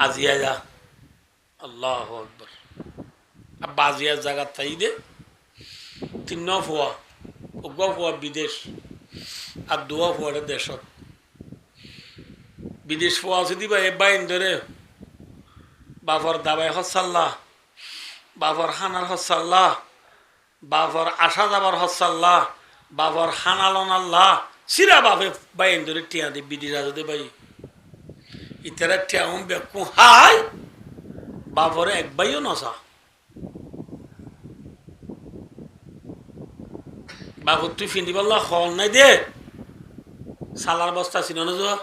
আজিয়া যা আল্লাহ আকবর আব্বা আজিয়ার জায়গা তাই দে তিন ফুয়া অজ্ঞ ফুয়া বিদেশ আর দোয়া ফুয়ারে দেশত বিদেশ ফুয়া যদি বা বাইন ধরে বাফর দাবাই হসাল্লাহ বাফর হানার হসাল্লাহ বাফর আসা যাবার হসাল্লাহ বাফর হানালন আল্লাহ সিরা বাপে বাইন ধরে টিয়া দি বিদিরা যদি বাই ইতারা টিয়া বেকু হাই বাফরে এক বাইও নসা বাবু তুই ফিন্দি বললা হল নাই দে সালার বস্তা ছিল না যা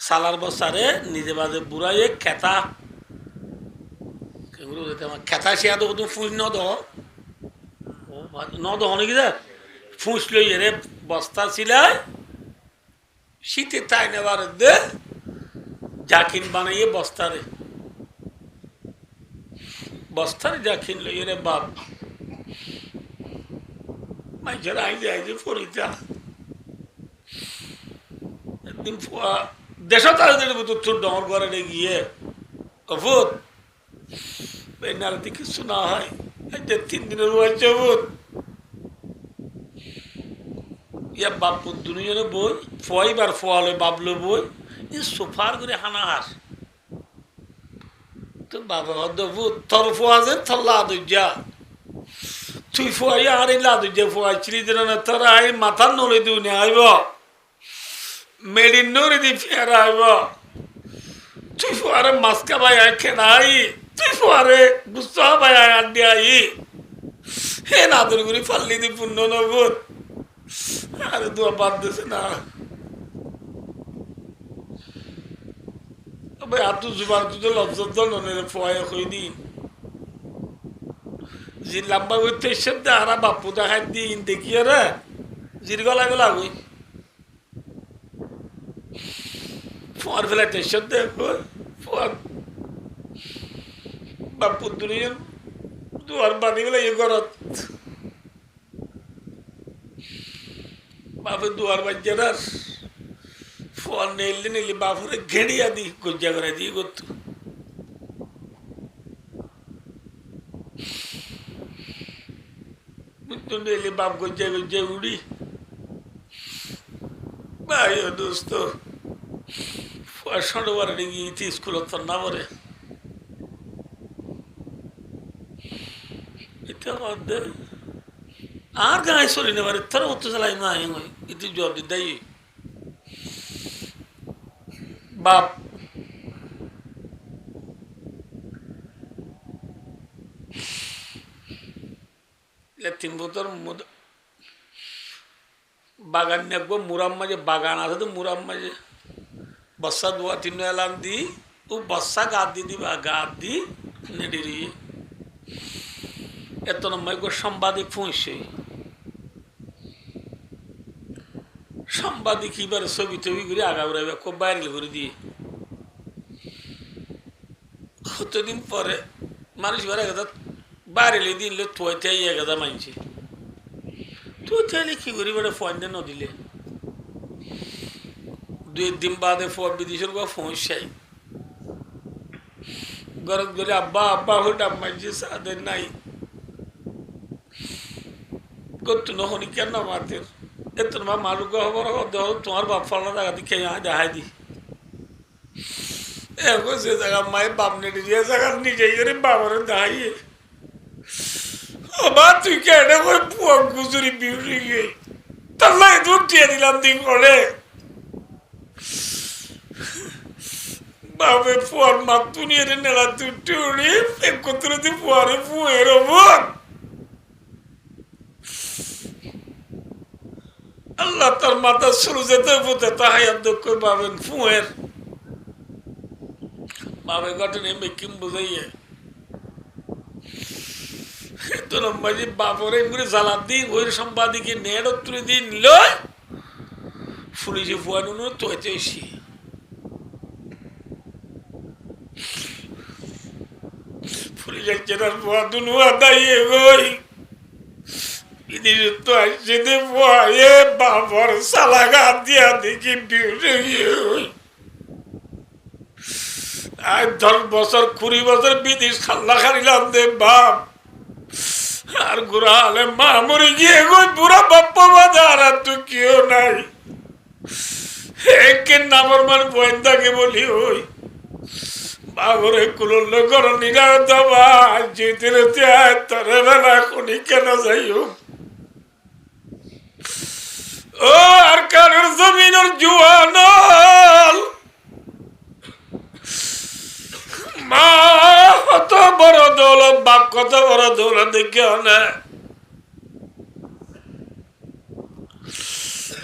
সালার বস্তারে নিজে বাজে বুড়াইয়ে খেতা খেতা শিয়া তো তুমি ফুঁস ন দহ নাকি যা ফুঁস লই রে বস্তা ছিলাই শীতে তাই নেবার দে জাকিন বানাইয়ে বস্তারে জাকিন লই রে বাপ মাইজের আইজে ফরিদা একদিন দেশত তোর ডর ঘরে গিয়ে অভূত এই নারীতে কিছু না হয় 3 দিনের রয়েছে অভূত ইয়া বাপ দুজনে বই ফোয়াইবার ফোয়ালে বাবলো বই সোফার করে হানা হাস তো বাবা অদ্ভুত তোর ফোয়া যে থল্লা দুজা তুই ফুয়াই আর লাদুজে ফুয়াইছিলি না তোরা আই মাথার নড়ে দিও নে আইব মেডিন নড়ে দি ফের আইব তুই ফুয়ারে মাস্কা ভাই আই খেলাই তুই ফুয়ারে গুস্তা ভাই আই আড্ডি আই হে নাদুর গুড়ি ফাল্লি দি পুণ্য নবুত আরে দোয়া বাদ দিছে না ভাই আতু জুবার তুই লজ্জত ননে ফুয়াই কই দি যে লম্বা করতে শব্দ আরা বাপু দেখাই দিন দেখিয়ে রে জির গলা গলা হই ফোয়ার ফেলাতে শব্দ ফোয়ার বাপু দুনিয়ার দুয়ার বাঁধি গেলে ইয়ে করত বাপে দুয়ার বাজ্যে না ফোয়ার নিলি বাপুরে ঘেড়িয়া দি গজ্জা করে দিয়ে করতো নেলি বাপ গজ্জা উড়ি ভাই দোস্ত ষোলোবারে গিয়ে স্কুল তোর না বলে আর গায়ে চলি না পারে তোর উত্তর চালাই না ইতি জ্বর দিদাই বাপ তিন বছর বাগান নেবো মুরাম মাঝে বাগান আছে তো মুরাম মাঝে বর্ষা দুয়া তিন এলাম দি ও বর্ষা গাদ দি দিবা গাদ দি নেড়ি এত নম্বর সাংবাদিক ফুঁসে সাংবাদিক এবার ছবি টবি করে আগা উড়াইবে খুব বাইরে করে দিয়ে কতদিন পরে মানুষ বেড়ে গেছে বাইরে দিলে তোয়াইতে গেছে মানছি তুই তাহলে কি করি বেড়ে ফোন দিয়ে নদিলে 2 দিন বাদে ফোন বিদেশের ফোন চাই গরজ গেলে আব্বা হইটা মানছি সাদের নাই করতো নহনি কেন মাতের এত মা মারুক খবর তোমার বাপ ফাল্লা জায়গা দিয়ে খেয়ে দেখাই দি এখন সে জায়গা মায়ের বাপ নেটে যে জায়গা নিজে করে বাবার দেখাইয়ে বা তুই কেন করে পুয়া গুজুরি বিউরি গে তাল্লাই দুটিয়ে দিলাম দিন করে বাপে পুয়ার মাপ তুনিয়ে নেলা দুটি উড়ি একত্রে তুই পুয়ারে পুয়ের ওপর আল্লাহ তার মাথা শুরু যেতে বোঝে তাহাই দক্ষ পাবেন ফুয়ের বাবে ঘটনে মেকিম বুঝাইয়ে তো লম্বাজি বাপরে এমনি জ্বালা দিই ওই সম্পাদিকে নেড় তুলে দিয়ে নিল পুলিশে ফুয়ানো তো এসে পুলিশের চেনার ফুয়া দুনু আদাইয়ে গই বিদেশে তো আসছে দে ফুয়া এ বাপর সালা গাছ দিয়া দেখি বিউটে গিয়ে আর 10 বছর 20 বছর বিদেশ খাল্লা খারিলাম দে বাপ আর গুড়া হলে মা মরে গিয়ে গই বুড়া বাপ্পা বাজার আর তো কেউ নাই একে নামর মান গোয়েন্দাকে বলি ওই বাবরে কুলল কর নিরায়ত বা যেতে রেতে আয় তরে বেলা এখনই কেন যাইও ও আর কারোর জমিনের জুয়ানল মা কত বড় দৌলত বাপ কত বড় দৌলত দেখে না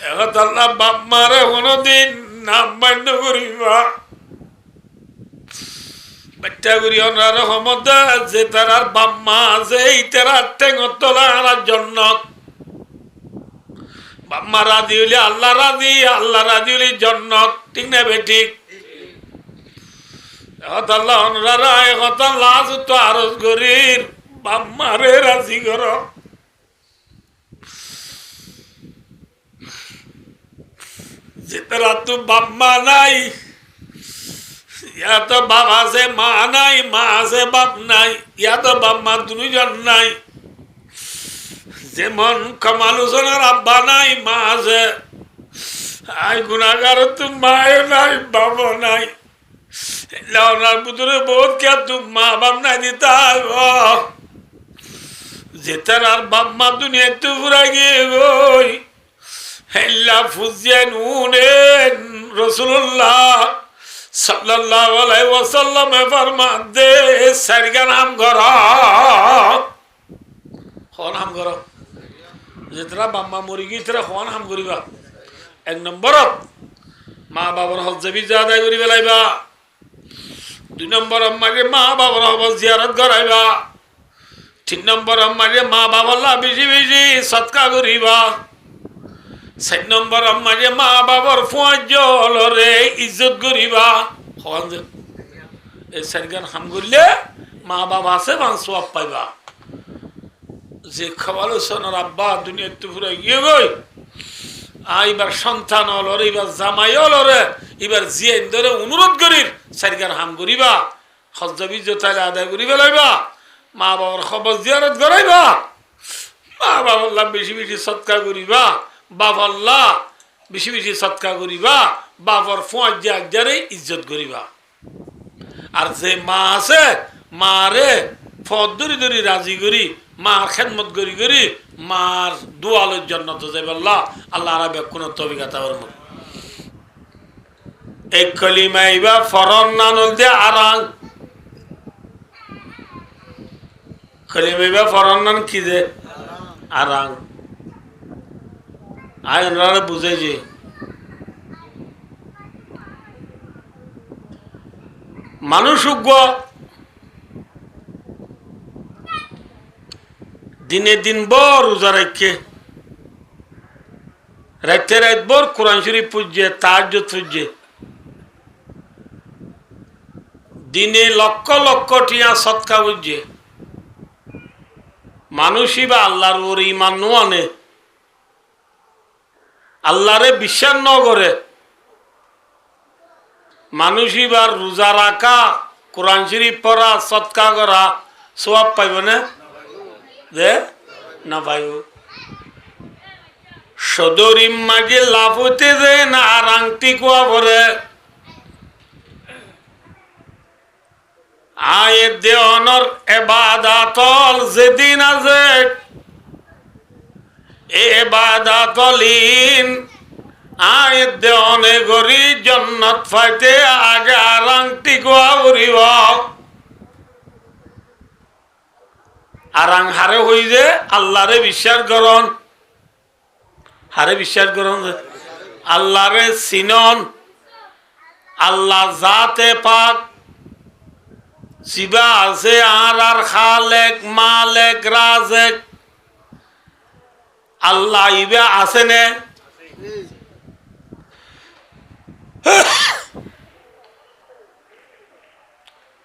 এখন আল্লাহ বাপ মারে কোনদিন নাম মান্য করিবা বাচ্চা করি ওনার রহমত যে তার বাপ মা যে ইতারা টেঙর তলা আর জন্নত বাপ মা রাজি হইলে আল্লাহ রাজি হইলে জন্নত ঠিক না বেঠিক আল্লাহ ওনারা এখন লাজ তো আরজ করির বাপ মারে রাজি কর যে তারা তো বাপ মা নাই ইয়া তো বাপ আছে মা নাই মা আছে বাপ নাই ইয়া তো বাপ মা দুজন নাই যেমন কামাল হোসেনের আব্বা নাই মা আছে আই গুণাগার তো মাও নাই বাবা নাই ওনার পুতুরে বহুত কে তুম মা বাপ নাই দিতা যে তার আর বাপ মা দুনিয়া তো ঘুরা গিয়ে গই হেল্লা ফুজিয়া নুনেন রসুল্লাহ সাল্লাল্লাহু আলাইহি ওয়াসাল্লাম ফরমান দে সারগা নাম কর নাম কর যেতরা বাম্মা মরি গিয়ে তারা নাম করিবা 1 নম্বর মা বাবার হজ বিজা আদায় করি বেলাইবা 2 নম্বর আমাকে মা বাবার হজ জিয়ারত করাইবা 3 নম্বর আমাকে মা বাবার লা বেশি বেশি সদকা করিবা 4 নম্বর আমাকে মা বাবার ফুয়াজলরে ইজ্জত করিবা এই সারগান হাম করলে মা বাবা আছে মান সওয়াব পাইবা যে খাওয়ালো সোনার আব্বা দুনিয়া তো পুরো গিয়ে গই এইবার সন্তান হলরে এবার জামাই হলরে এবার জিয়াইন ধরে অনুরোধ করির সারগান হাম করিবা হজ বিজতাইলে আদায় করিবা লাইবা মা বাবার খবর জিয়ারত করাইবা মা বাবার বেশি বেশি সৎকা করিবা বাবাল্লাহ বেশি বেশি সৎকা করিবা বাবার ফুয়াজারে ইজ্জত করিবা আর যে মা আছে মারে ফদ ধরি ধরি রাজি করি মার খেদমত করি করি মার দুয়ালের জন্য তো যাই বললাহ আল্লাহ আরবে কোন তবিকাতা ওর মত এক কলিমাইবা ফরন নানুল দে আরাং কলিমাইবা ফরন নান কি দে আরাং আয় ওনারা বুঝে যে মানুষ দিনে দিন বর রোজা রাখে রাইতে রাত বর কোরআন শরীফ পূজ্যে তাহাজ্জুদ পূজ্যে দিনে লক্ষ লক্ষ টিয়া সৎকা বুঝে মানুষই বা আল্লাহর ওর ইমান আনে আল্লাহরে বিশ্বাস ন করে মানুষই বা রোজা রাখা কোরআন শরীফ পড়া সৎকা করা সওয়াব পাইব না দে না পাইব সদরিম মাঝে লাভ হইতে দে না আর আংটি কোয়া ভরে আয়ের দেওয়ানোর এবাদাতল যেদিন আছে এবাদাতলিন আয়ের দেওয়ানে গরি জন্নত ফাইতে আগে আর আংটি কোয়া করিব আরাং হারে হই যে আল্লাহরে বিশ্বাস করন হারে বিশ্বাস করন আল্লাহরে চিনন আল্লাহ জাতে পাক সিবা আছে আর খালেক মালেক রাজেক আল্লাহ ইবে আছে নে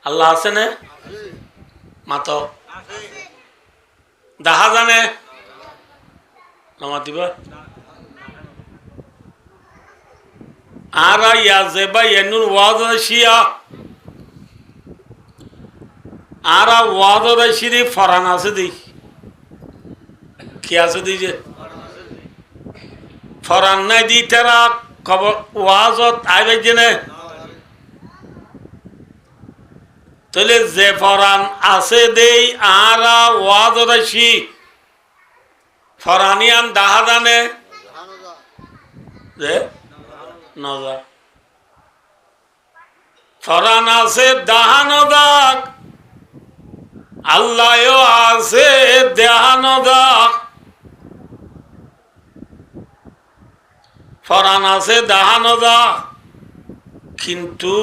আল্লাহ আছে নে মাতো দেখা জানে নমাতিবা আর ইয়া যে বা এনুর ওয়াজ শিয়া আর ওয়াজ দাইছি দি ফরান আছে দি কি আছে দি যে ফরান নাই দি তারা খবর ওয়াজত আইবে জেনে তাহলে যে ফরান আছে দেই আর ওয়াজ দাইছি ফরানিয়ান দাহা দানে যে নজা ফরান আছে দাহানো দাগ আল্লাহও আছে দেহানো দাগ ফরান আছে দাহানো দাগ কিন্তু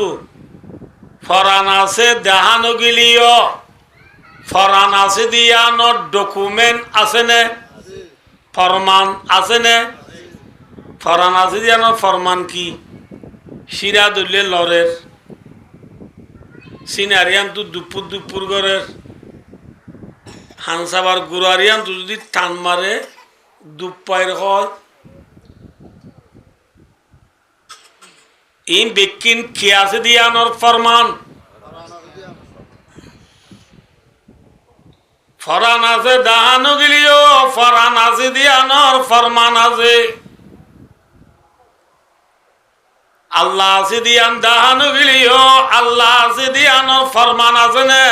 ফরান আছে দেহানো গিলিও ফরান আছে দিয়ানো ডকুমেন্ট আছে নে ফরমান আছে নে ফরান আছে দিয়ানো ফরমান কি শিরা দলিয়ে লরের সিনারিয়ান তো দুপুর দুপুর ঘরের হানসাবার গুড়ারিয়ান তো যদি টান মারে দুপাইর হয় এই বেকিন কে আছে দিয়ানোর ফরমান ফরান আছে দাহানো গিলিও ফরান আছে দিয়ানোর ফরমান আছে আল্লাহ আছে দিয়ান দাহানো গিলিও আল্লাহ আছে দিয়ানোর ফরমান আছে না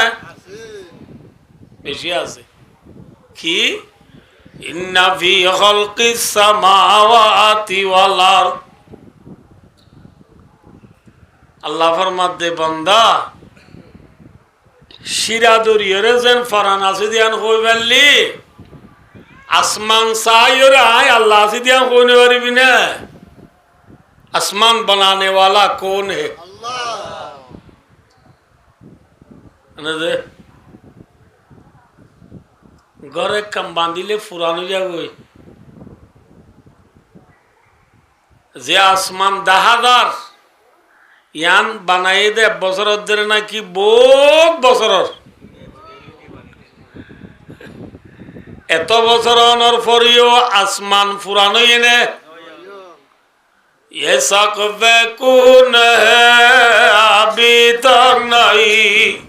বেশি আছে কি ইন্না ফি খালকিস সামাওয়াতি ওয়াল আরদ আল্লাহ ফরমাতে বান্দা শিরা দরিয়রে যেন ফরান আছে দিয়ান হই বললি আসমান সাইরে আয় আল্লাহ আছে দিয়ান কোনে পারবি না आसमान बनाने वाला कौन है अल्लाह घरे कम बांधिले फुरानो जागो जे आसमान 10,000 यान बनाए दे बसर धरे ना कि बहुत बसर एत बसर फरियो आसमान फुरानो एने ये सकफ़ कौन है अभी तक नहीं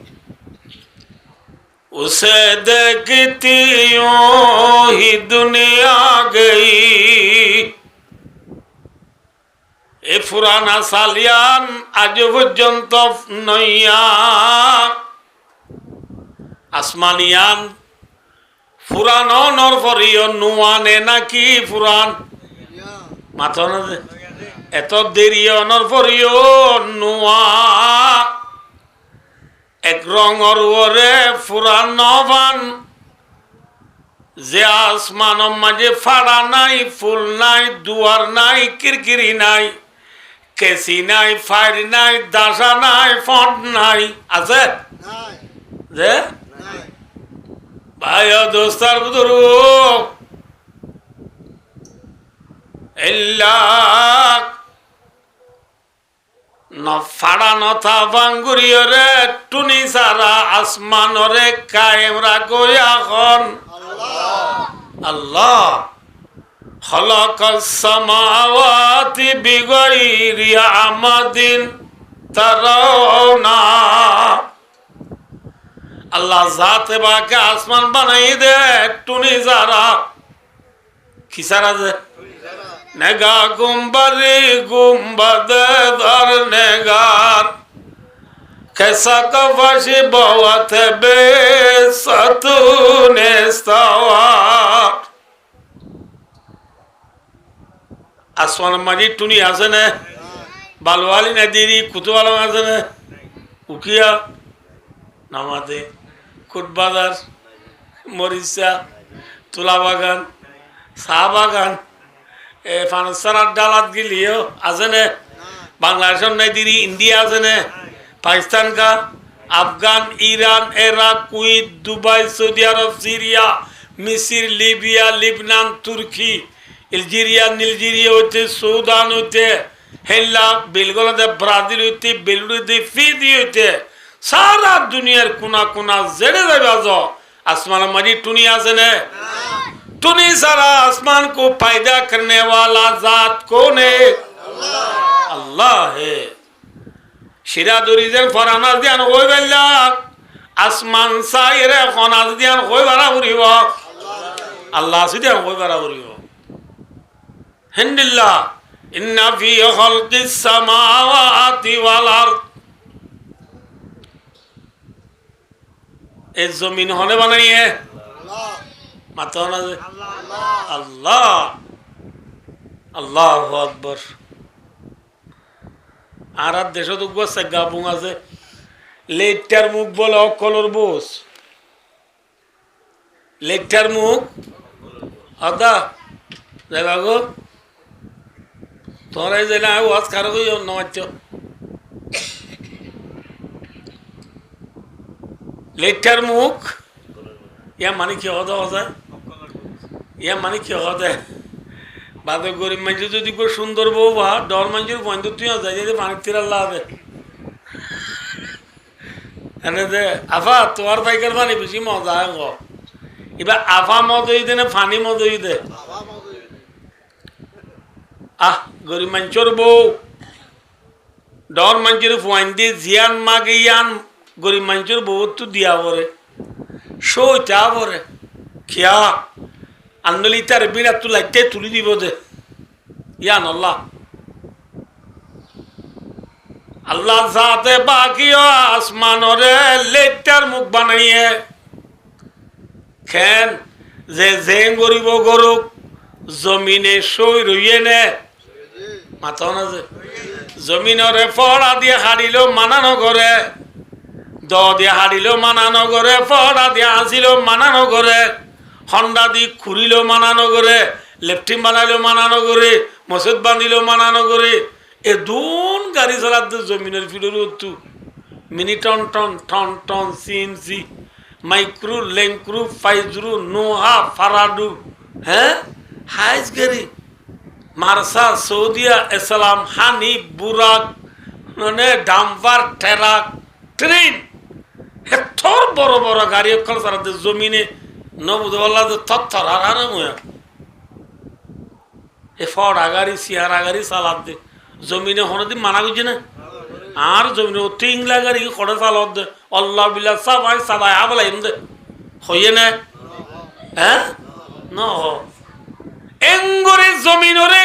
उसे देखती यूं ही दुनिया गई ए पुराना सालियान आज पर्यন্ত नैया আসমানিয়ান পুরানো নরফরিও নুয়ানে নাকি পুরান মাথা না এত দেরি অনর পরিও নোয়া এক রঙর ওরে ফুরানবান যে আসমান মাঝে ফাড়া নাই ফুল নাই দুয়ার নাই কিরকিরি নাই কেসি নাই ফায়ার নাই দাসা নাই ফট নাই আছে যে ভাই দোস্তার বুদরু এল্লাহ ফাড়া নথা বাঙ্গুরিয়রে টুনি সারা আসমানরে কায়েম রাখো এখন আল্লাহ খলাকাস সামাওয়াতি বিগাইরি আমাদিন তারাউনা আল্লাহ জাতে বাকে আসমান বানাই দে টুনি সারা কি সারা যে নেগা গুম্বারি গুম্বাদ ধর নেগার कैसा कफाशी बहुत बेसतूने सवार আসমান মাঝি টুনি আছে না বালওয়ালি নদীর কুতুবালা আছে না উকিয়া নামাতে কুটবাজার মরিচা তুলা বাগান চা বাগান ফানসার ডালাত গিলিও আছে না বাংলাদেশের নদীর ইন্ডিয়া আছে না पाकिस्तान का Afghan Iran Iraq Kuwait Dubai Saudi Arab Syria मिस्र लीबिया लिबनान तुर्की अल्जीरिया निल्जीरिया होते सूडान होते हेला बेलगोला ब्राजील होते बेलुड़ी फीदी होते सारा दुनियार कुना कुना जेड़े जाओ आसमान मजी टुनिया से ने टुनी सारा आसमान को पैदा करने वाला जात कौन है अल्लाह है শিরা দরিদের ফরানা দিয়ান ওই বেলা আসমান চাইরে খনাজ দিয়ান কই বাড়া করিব আল্লাহ আছে দিয়ান কই বাড়া করিব হিন্দিল্লাহ ইন্না ফি খালকিস সামাওয়াতি ওয়াল আরদ এই জমিন হনে বানাইয়ে মাতো না যে আল্লাহ আল্লাহু আকবার আর দেশ তো গোসে গাবুং আছে লেটার মুখ বলে অকলর বোস লেটার মুখ আদা যাবা গো তোরাই যে না ওয়াজ কারো কই নমাচ্ছ লেটার মুখ ইয়া মানে কি হদা হদা ইয়া মানে কি হদা বাদে গরিব মানুষ যদি করে সুন্দর বউ বা ডর মানুষের বন্ধু তুই যায় যে পানি তিরার লাভে এনে যে আফা তোমার পাইকার পানি বেশি মজা গ এবার আফা মদ হই দে না ফানি মদ হই দে আহ গরিব মানুষের বউ ডর মানুষের ফুয়াইন দিয়ে জিয়ান মাগে ইয়ান গরিব মানুষের বউ তো দিয়া পরে সইটা পরে খিয়া আন্দোলি তার বিরাট তুলাইতে তুলি দিব দে ইয়ান আল্লাহ আল্লাহ সাথে বাকি আসমানরে লেটার মুখ বানাইয়ে খেন যে জেং গরিব গরুক জমিনে সই রইয়ে নে মাথা না যে জমিনরে ফড়া দিয়ে হারিল মানানো করে দ দিয়ে হারিল মানানো করে ফড়া দিয়ে আসিল মানানো করে হন্ডা দি খুঁড়িল মানানো করে লেফটিন বানাইলো মানানো করে মসজিদ বাঁধিল মানানো করে এ দুন গাড়ি চালাতে জমিনের ফিরের উত্তু mini ton ton ton ton CMC মাইক্রু লেঙ্ক্রু ফাইজরু নোহা ফারাডু হ্যাঁ হাইজ গাড়ি মার্সা সৌদিয়া ইসলাম হানি বুরাক মানে ডাম্পার ট্রাক ট্রেন হেথর বড় বড় গাড়ি অক্ষর চালাতে জমিনে নবুদওয়ালা থর আর ময়া এ ফড়া গাড়ি সিয়ারা গাড়ি চালাতে জমিনে হনদি মানা করছে না আর জমিনে অতি ইংলা গাড়ি খড়ে চালত দে আল্লাহ বিল্লাহ সাবাই সাবাই আবলা দে হইয়ে না হ্যাঁ ন এঙ্গরে জমিনরে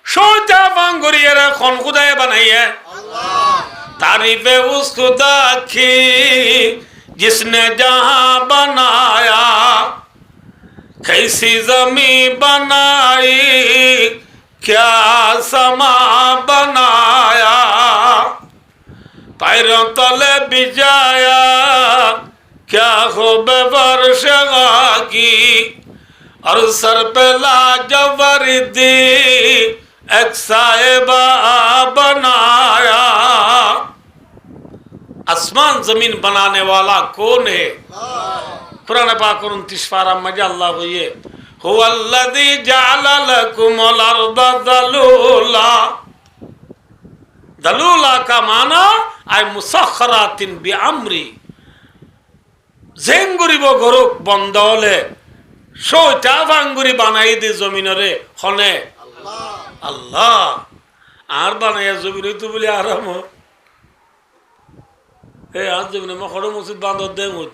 সোজা বাঙ্গরিয়ে খন খুদায় বানাইয়ে तारीफ़े उस खुदा की जिसने जहां बनाया कैसी जमी बनाई क्या समा बनाया पैरों तले बिछाया क्या खूब वर्ष की और सर पे लाजवर्दी एक साहिबा बनाया आसमान जमीन बनाने वाला कौन है कुरान पाक 29 पारा में अल्लाह हुए हुवल्लज़ी जअला लकुमुल अर्दा दलूला दलूला का माना आय मुसख्खरातिन बिअमरी जेंगुरिबो गरुक बंदले सोटा भांगुरी बनाई दे जमीनरे हने अल्लाह आर बनाया जमीन तो बोले आराम हो ए आज जमीन में खड़ो मस्जिद बांध दे मुझ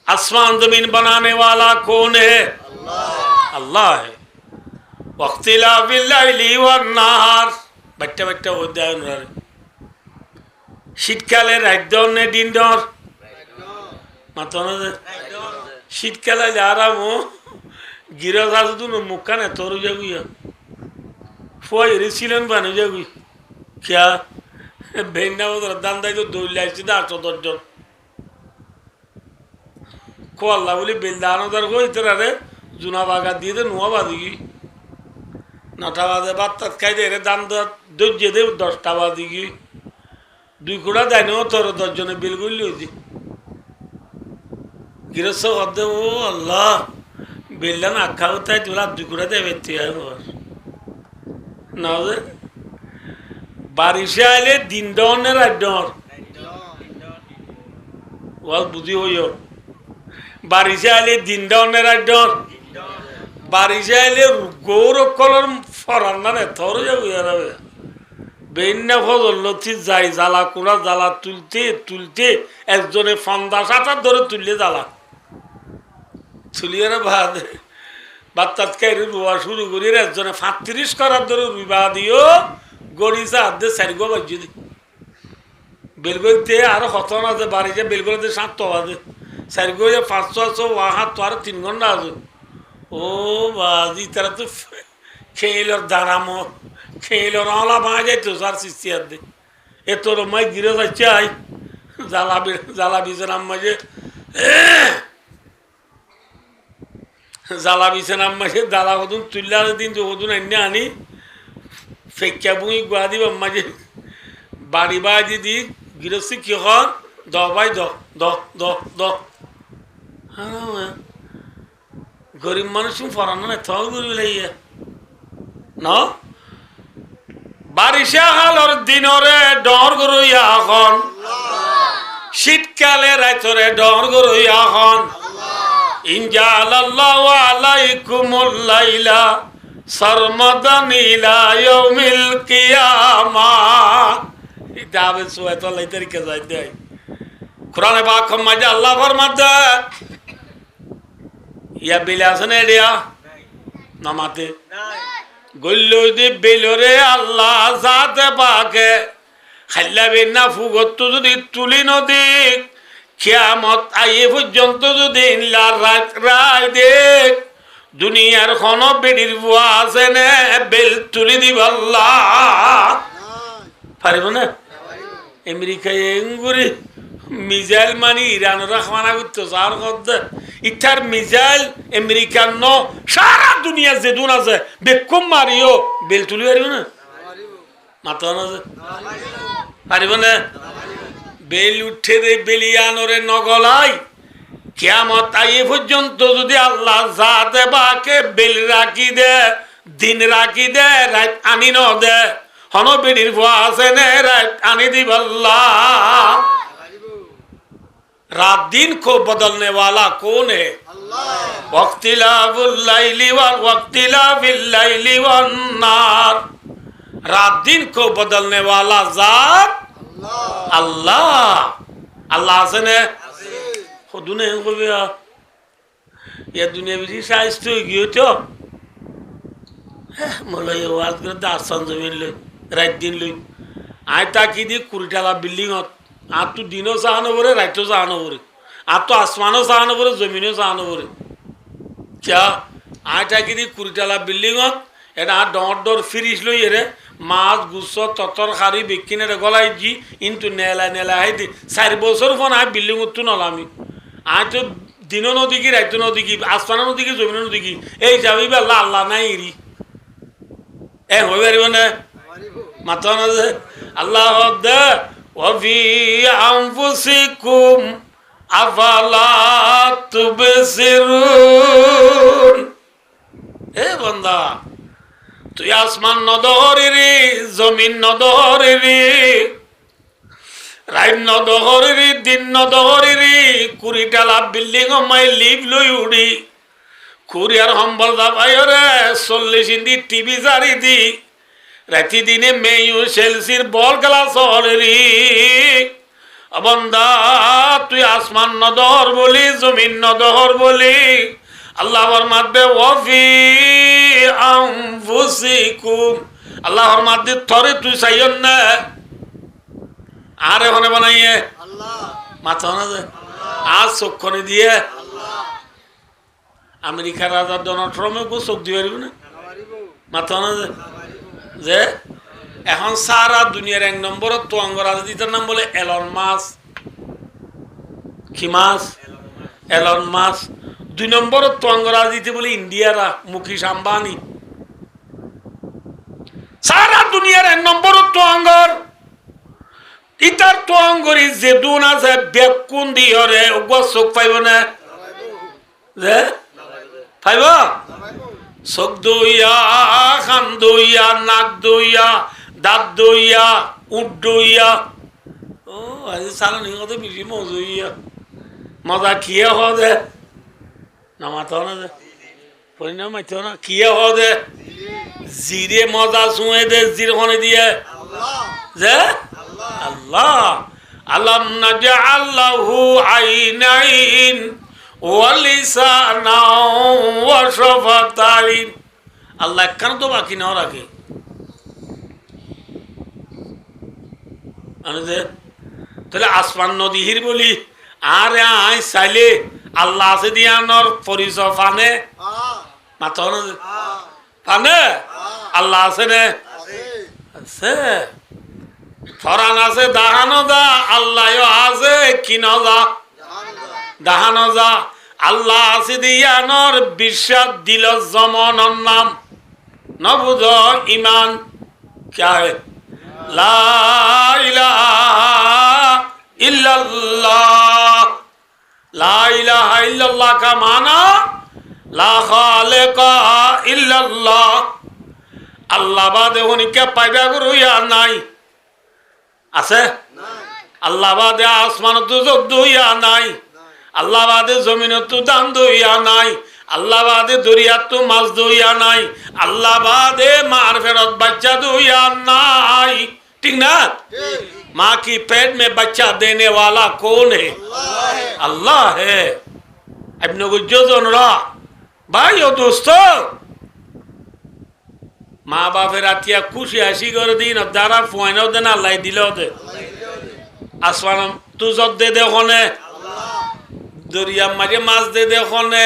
आसमान जमीन बनाने वाला कौन है अल्लाह है वक्तिलाफिल लाइली वन नहार बच्चा बच्चा होते हैं उन्होंने शीतकाले रात ने दिन दौर मातों ने शीतकाले जा रहा हूँ गिरा था तो तूने मुक्का ने तोड़ जाऊँ या फुआ ये रिसीलन बने जाऊँ क्या बेंडा वो तो दांडा जो दो लाइट दार तो दर्जन को अल्लाह बोली बेंडानो दर को इतना रे जुना बागा दिए थे नुआ बादी नटा बादे बात तक कह दे रे दांडा दो जेदे 10टा बादी की दुई कुड़ा दाने हो तोड़ दर्जन बिल्कुल नहीं होती गिरा सो होते वो अल्लाह बेलन आखा होता है तुला दुकुड़ा दे बेटी है वो ना उधर बारिश आले दिन डॉन ने रात डॉन वो बुद्धि हो यो बारिश आले दिन डॉन ने रात डॉन बारिश आले गोरो कलर फराना ने थोड़ा जाओ यार বেইন্না ফজল্লতি যাই জ্বালা কোড়া জ্বালা তুলতে তুলতে একজনে 50 ধরে তুললে জ্বালা তুলিয়ে ভাত বাচ্চাকে রুয়া শুরু করি একজনে 35 করার ধরে রুবা দিও গড়িছে আধে 4 গো বাজি দি বেলগইতে আর হতন আছে বাড়িতে বেলগইতে 7 বাজে 4 গো 500 ওয়াহা তো আর 3 ঘন্টা আছে ও বাজি তারা তো খেলর দাঁড়ামো খেলর আলা বাজে তো সার সিস্তিয়ার দে এ তোর মাই গিরে যাচ্ছে আই জ্বালা বিছানাম মাঝে জ্বালা বিছানাম মাঝে জ্বালা হতুন তুললার দিন তো হতুন এনে আনি ফেক্কা বুঙি গুয়া দিব মাঝে বাড়ি বাজি দি গিরস্তি কি হর দ ভাই দ গরিব মানুষ ফরানো না থ গরিব লাইয়া ন বারিশা হালর দিনরে ডর গরইয়া এখন শীতকালে রাইতরে ডর গরইয়া এখন ইনজালাল্লাহু আলাইকুমুল লাইলা সরমাদান ইলা ইয়াউমিল কিয়ামাহ ইতাবে সুয়াত আল্লাহ তরিকা যাই দেয় কোরআনে পাক মাঝে আল্লাহ ফরমাতে ইয়া বিলাসনে দিয়া নামাতে গল্লো দি বেলরে আল্লাহ জাতে পাকে খাল্লা বিনা ফুগত যদি তুলি নদী কিয়ামত আইয়ে পর্যন্ত যদি রাত রায় দেখ দুনিয়ার কোনো বেডির বুয়া আছে নে বেল তুলি দিব আল্লাহ পারিব না আমেরিকায় এঙ্গুরি মিসাইল মানি ইরানের রাখমানা করতে যার মধ্যে ইটার মিসাইল আমেরিকান ন সারা দুনিয়া যে দুন আছে বেকুম মারিও বেল তুলি পারিব না মাথা না পারিব না বেল উঠে দে বেলিয়ানরে নগলাই কিয়ামত আইয়ে পর্যন্ত যদি আল্লাহ জাতে বাকে বেল রাখি দে দিন রাখি দে রাত আনি ন দে হন বেড়ির ভুয়া আছে নে রাত আনি দিব আল্লাহ रात दिन को बदलने वाला कौन है वक्तिलाफुल लैली वन नार रात दिन को बदलने वाला जात अल्लाह अल्लाह से ने खुदने को भी ये दुनिया भी साइस्ट हो गई तो मला ये बात करते आसान जमीन ले रात दिन ले आय ताकि दी कुरिटाला बिल्डिंग আর তো দিনও চাহানো পরে রাইতও চাহানো পরে আর তো আসমানও চাহানো পরে জমিনও চাহানো পরে কিয়া আইটা কি কুড়িটালা বিল্ডিংত এটা ডর ফিরিস লই এরে মাছ গুছ ততর খারি বেকিনে গলাই দি কিন্তু নেলা হাই দি 4 বছর ফোন আই বিল্ডিং উঠতো নলামি আই তো দিনও নদী রাইতো নদী কি আসমানো নদী কি জমিনও নদী কি এই যাবি আল্লাহ আল্লাহ নাই ইরি এ হই পারিব না মাথা না যে আল্লাহ দে وفي أنفسكم أفلا تبصرون এ বান্দা তুই আসমান নদহরিরি জমিন নদহরিরি রাইন নদহরিরি দিন নদহরিরি কুড়িটালা বিল্ডিং মাই লিভ লই উড়ি কুরিয়ার সম্বল দাবাইরে 40 ইঞ্চি টিভি জারি দি রাতি দিনে মেয়ু সেলসির বল খেলা চলেরি বন্দা তুই আসমান নদর বলি জমিন নদর বলি আল্লাহর মাধ্যমে ওয়াফি আনফুসিকুম আল্লাহর মাধ্যমে থরে তুই চাইন না আর এখানে বানাইয়ে আল্লাহ মাথা না যে আজ চোখনে দিয়ে আল্লাহ আমেরিকার রাজা ডোনাল্ড ট্রাম্পকে চোখ দিয়ে পারিব না মাথা না যে এখন সারা দুনিয়ার 1 নম্বর তোয়াঙ্গ রাজনীতির নাম বলে এলন মাস্ক কি মাস এলন মাস্ক 2 নম্বর তোয়াঙ্গ রাজনীতি বলে ইন্ডিয়ারা মুকেশ আম্বানি সারা দুনিয়ার 1 নম্বর তোয়াঙ্গর ইতার তোয়াঙ্গরি যে দুন আছে বেকুন দিয়রে ওগো চোখ পাইব না যে পাইব চোখ দইয়া খান দইয়া নাক দইয়া দাঁত দইয়া উঠ দইয়া ও আজ চালানি কত বেশি মজা মজা কিয়ে হওয়া দে না মাথা না দে পরিণাম মাথা না কিয়ে হওয়া দে জিরে মজা শুয়ে দে জিরখনে দিয়ে যে আল্লাহ। আলাম নাজআল লাহু আইনাইন ওয়া লিসানাও ওয়া শাফাতাইন। আল্লাহ একখান তো বাকি নাও রাখে। তাহলে আসমান নদীহির বলি আরে আই চাইলে আল্লাহ আছে দিয়ানোর পরিচয় পানে মাথা পানে আল্লাহ আছে নে আছে ফরান আছে দাহানো যা আল্লাহ আছে কিনো যা দাহানো যা আল্লাহ আছে দিয়ানোর বিশ্বাস দিল জমনের নাম নবুজ ইমান क्या है ला इलाहा इल्लल्लाह। ला इलाहा इल्लल्लाह का माना ला खालिका इल्लल्लाह। আল্লাহ বাদে হনিকে পাইবা গুরু ইয়া নাই আছে আল্লাহ বাদে আসমানত দুইয়া নাই আল্লাহ বাদে জমিনত দান দুইয়া নাই আল্লাহ বাদে দরিয়াত মাছ দুইয়া নাই আল্লাহ বাদে মার ফেরত বাচ্চা দুইয়া নাই ঠিক না माँ की पेट में बच्चा देने वाला कौन है अल्लाह है अपने को जो भाई और दोस्तों মা বাপের আতিয়া খুশি হাসি করে দিন দ্বারা ফোয়াইনাও দেন আল্লাহ দিলেও দে আসমান তুজত দে দেখনে দরিয়া মাঝে মাছ দে দেখনে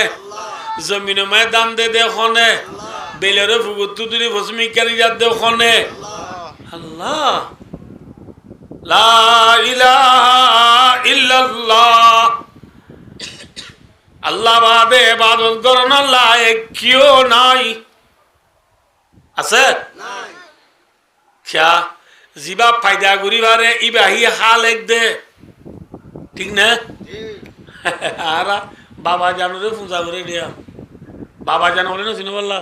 জমিনে ময়দান দে দেখনে বেলের ফুগুত্তু তুলি ভসমি কারি যাত দেখনে আল্লাহ লা ইলাহা ইল্লাল্লাহ। আল্লাহ বাদে ইবাদত করন লায়েক কেউ নাই আছে क्या জিবা ফায়দা করিবারে ইবাহি হাল এক দে ঠিক না আর বাবা জানুরে পূজা করে দিয়া বাবা জানো বলে না চিনো বললা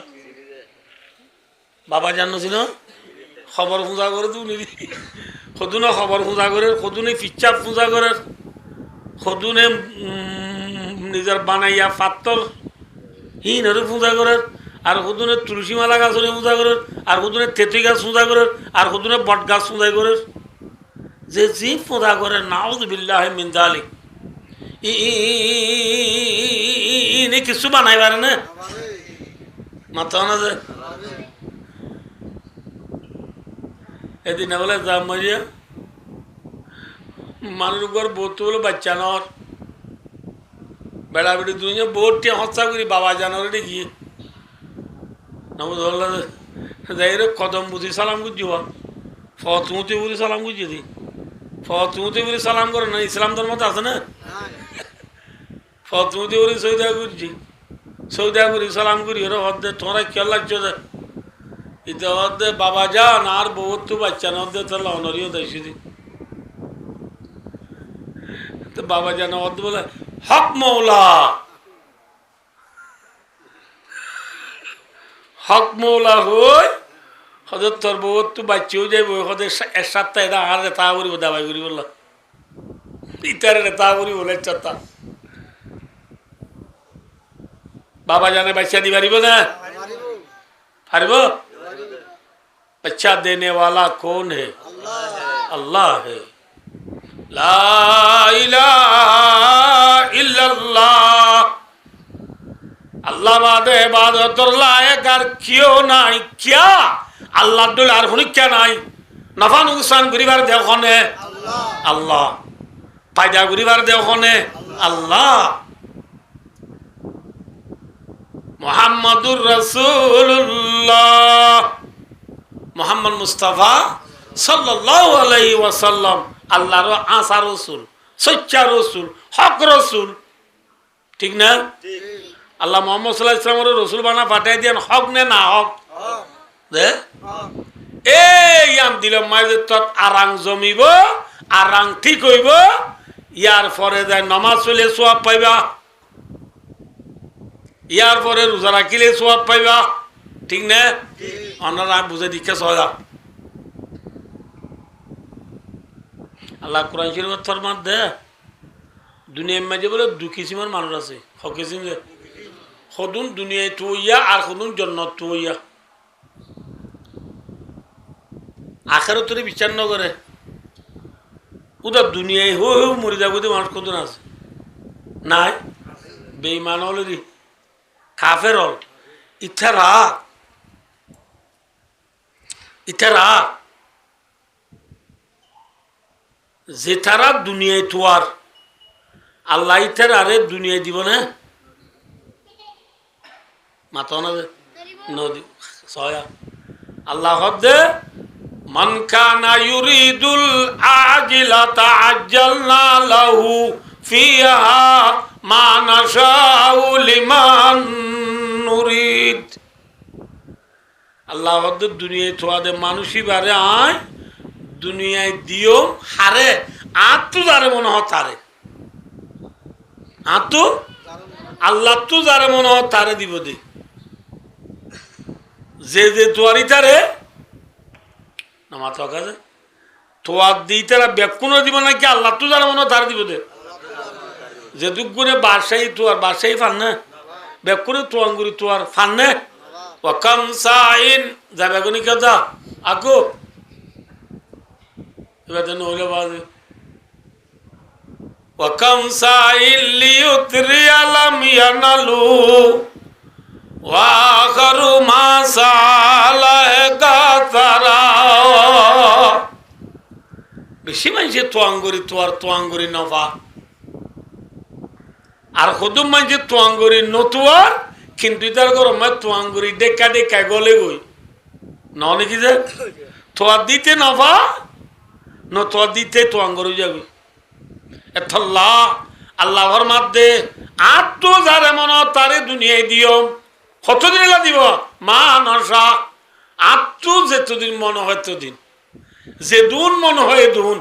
বাবা জানো চিনো খবর পূজা করে তুমি সদুনে খবর পূজা করে সদুনে পিচ্ছাপ পূজা করে সদুনে নিজের বানাইয়া পাত্তর হিনরে পূজা করে আর সদুনে তুলসী মালা গাছরে পূজা করে আর সদুনে তেঁতুই গাছ পূজা করে আর সদুনে বট গাছ পূজা করে যে জি পূজা করে নাউযুবিল্লাহি মিন যালিক ইনি কিছু বানাই পারে না মাথা না যে এদিনে বলে যা মজিয়া মানুষ ঘর বহুত বলে বাচ্চা নর বেড়া বেড়ি দুনিয়া বহুত টিয়া হচ্ছা করি বাবা জানোর গিয়ে নবুল্লাহ যাই রে কদম বুঝি সালাম গুজি ফতুমতি বলি সালাম গুজি দি ফতুমতি বলি সালাম করে না ইসলাম ধর্মতে আছে না ফতুমতি বলি সৌদা করছি সৌদা করি সালাম করি ওরা হদ্দে তোমরা কে লাগছো দে ইতে হদ্দে বাবা যান আর বহুত তো বাচ্চা না হদ্দে তোর লনরিও দেয়ছি দি তো বাবা জান হদ্দে বলে হক মৌলা হক মৌলা হই হদের তোর বহুত তো বাচ্চাও যাইব হদের এক সপ্তাহ এটা আর রেতা করিব দাবাই করি বললা ইতারে রেতা করি বলে চাতা বাবা জানে বাচ্চা দি পারিব না পারিব बच्चा देने वाला कौन है अल्लाह है ला इलाहा इल्लल्लाह। अल्लाह बादे इबादत लायक আর কেউ নাই क्या আল্লাহ দল আর হুনি কে নাই নফা নুকসান করিবার দেখনে আল্লাহ ফায়দা করিবার দেখনে আল্লাহ মুহাম্মাদুর রাসূলুল্লাহ মোহাম্মদ মুস্তাফা সাল্লাল্লাহু আলাইহি ওয়াসাল্লাম আল্লাহর আশা রসুল সচ্চা রসুল হক রসুল ঠিক না আল্লাহ মোহাম্মদ সাল্লাল্লাহু আলাইহি ওয়াসাল্লামের রসুল বানা পাঠাই দেন হক নে না হক দে এই আম দিলাম মাঝে তত আরাং জমিব আরাং ঠিক হইব ইয়ার পরে যায় নামাজ পড়লে সওয়াব পাইবা ইয়ার পরে রোজা রাখিলে সওয়াব পাইবা ঠিক না ওনারা বুঝে দিচ্ছে সহজা আল্লাহ কোরআন শরীফের মধ্যে দুনিয়ার মাঝে বলে দু কিসিমের মানুষ আছে হকিসিম যে সদুন দুনিয়ায় তুইয়া আর সদুন জন্নত তুইয়া আখেরাতের বিচার ন করে উদার দুনিয়ায় হো হো মরে যাবো মানুষ কতজন আছে নাই বেঈমান হলেরই কাফের হল ইতারা যে তারা দুনিয়ায় তোয়ার আল্লাহ ইতারা আরে দুনিয়ায় দিব না মাথা না নদী সয়া আল্লাহ দে মান কানা ইউরিদুল আজিলাতা আজ্জালনা লাহু ফিহা মা নাশাউ লিমান নুরিদ আল্লাহ দে দুনিয়ায় তোয়াদে মানুষই বারে আয় দুনিয়ায় দিও হারে আত্মু যারে মনে হয় তারে আত্মু আল্লাহ তো যারে মনে হয় তারে দিব দে যে তোয়ারি তারে না মাথা কাজে তোয়ার দিই তারা ব্যাকুণও দিব নাকি আল্লাহ তো যারা মনে হয় তারে দিব দে যে দুগুণে বাসাই তোয়ার বাসাই ফান না ব্যাকুণে তোয়াঙ্গুরি তোয়ার ফান না ওয়াকাম সাইন যাবে গুনি কেদা আকো এবার হইলে বাজে ওয়াকাম সাইল লিউতরি আলাম ইয়ানালু ওয়া আখারু মা সালাকা তারা বেশি মানুষে তোয়াঙ্গরি তোয়াঙ্গরি নফা আর খুদুম মানুষে তোয়াঙ্গরি নতুয়ার কিন্তু তার গরম তোয়াঙ্গরি ডেকা ডেকা গলে গই নহলে কি যে তোয়ার দিতে নফা নতুয়া দিতে তোয়াঙ্গরি যাবে এথল্লা আল্লাহর মধ্যে আত্ম যারে মন তারে দুনিয়ায় দিও কতদিন এলা দিব মা নশা আত্ম যেতদিন মনে হয় তদিন যে দুন মনে হয় দুন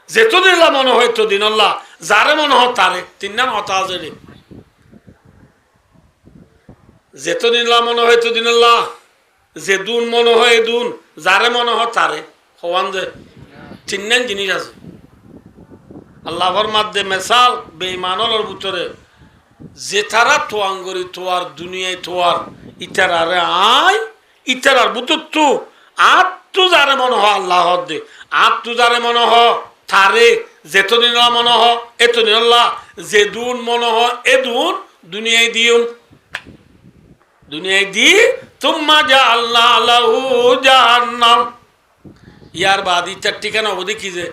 যেতদিন এলা মনে হয় তদিন আল্লাহ যারে মনে হয় তারে তিন নাম হতা আছে যেতদিন এলা মনে হয় তদিন আল্লাহ যে দুন মনে হয় দুন যারে মনে হয় তারে হওয়ান যে তিন নাম জিনিস আছে আল্লাহর মাধ্যমে মেসাল বেঈমানর ভিতরে যে তারা তোয়াঙ্গরি তোয়ার দুনিয়ায় তোয়ার ইতারারে আয় ইতারার বুতুত্ব আত্ম যারে মনে হয় আল্লাহ দে আত্ম যারে মনে হয় তারে যেতদিন মনে হয় এতদিন আল্লাহ যে দুন মনে হয় এ দুন দুনিয়ায় দিও দুনিয়ায় দি তুম্মা যা আল্লাহ আল্লাহু জাহান্নাম ইয়ার বাদ ইচ্ছার ঠিকানা অবধি কি যে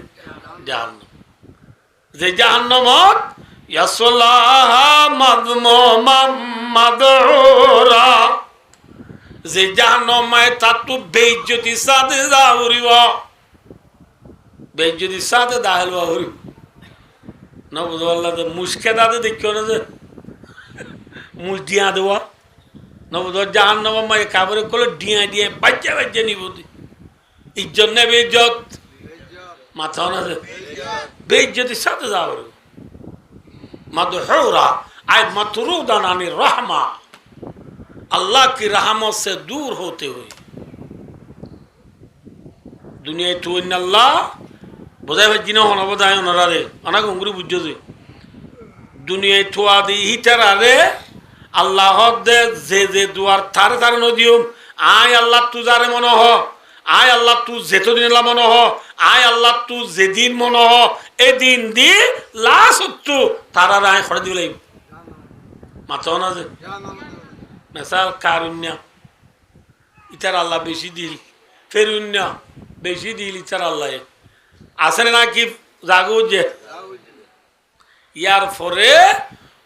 জাহান্নাম যে জাহান্নামত ইয়াসলাহা মাদমুমাম মাদউরা যে জাহান্নামে তাতু বেইজ্জতি সাথে যাউরিব বেইজ্জতি সাথে দাহল বাহুরি না বুঝো আল্লাহ মুশকে দাদে দেখিও না যে মুশ দিয়া দেওয়া না বুঝো জাহান্নামে কাবরে কলে ডিয়া ডিয়া বাজ্জা বাজ্জা নিব ইজ্জত নেবে ইজ্জত মাথা না যে বেইজ্জতি সাথে যাওয়ার मदहूरा आय मतरूदन अनिर रहमा अल्लाह की रहमत से दूर होते हुए दुनिया तो इन अल्लाह बोधाय भजिना होना बोधाय होना रे अना गुंगरी बुझ्जो जे दुनिया तो आदि ही तरह रे अल्लाह दे जे दुआर थारे थारे न दियो आय अल्लाह तू जारे मनो हो आय अल्लाह तू जेतो दिन ला मनो हो आय अल्लाह तू जेदिन मनो हो ए दिन दी लास तू तारा राय खड़ दिले मातो ना जे मिसाल कारुण्य इतर अल्लाह बेशी दिल फेरुण्य बेशी दिल इतर अल्लाह आसने ना कि जागो जे यार फरे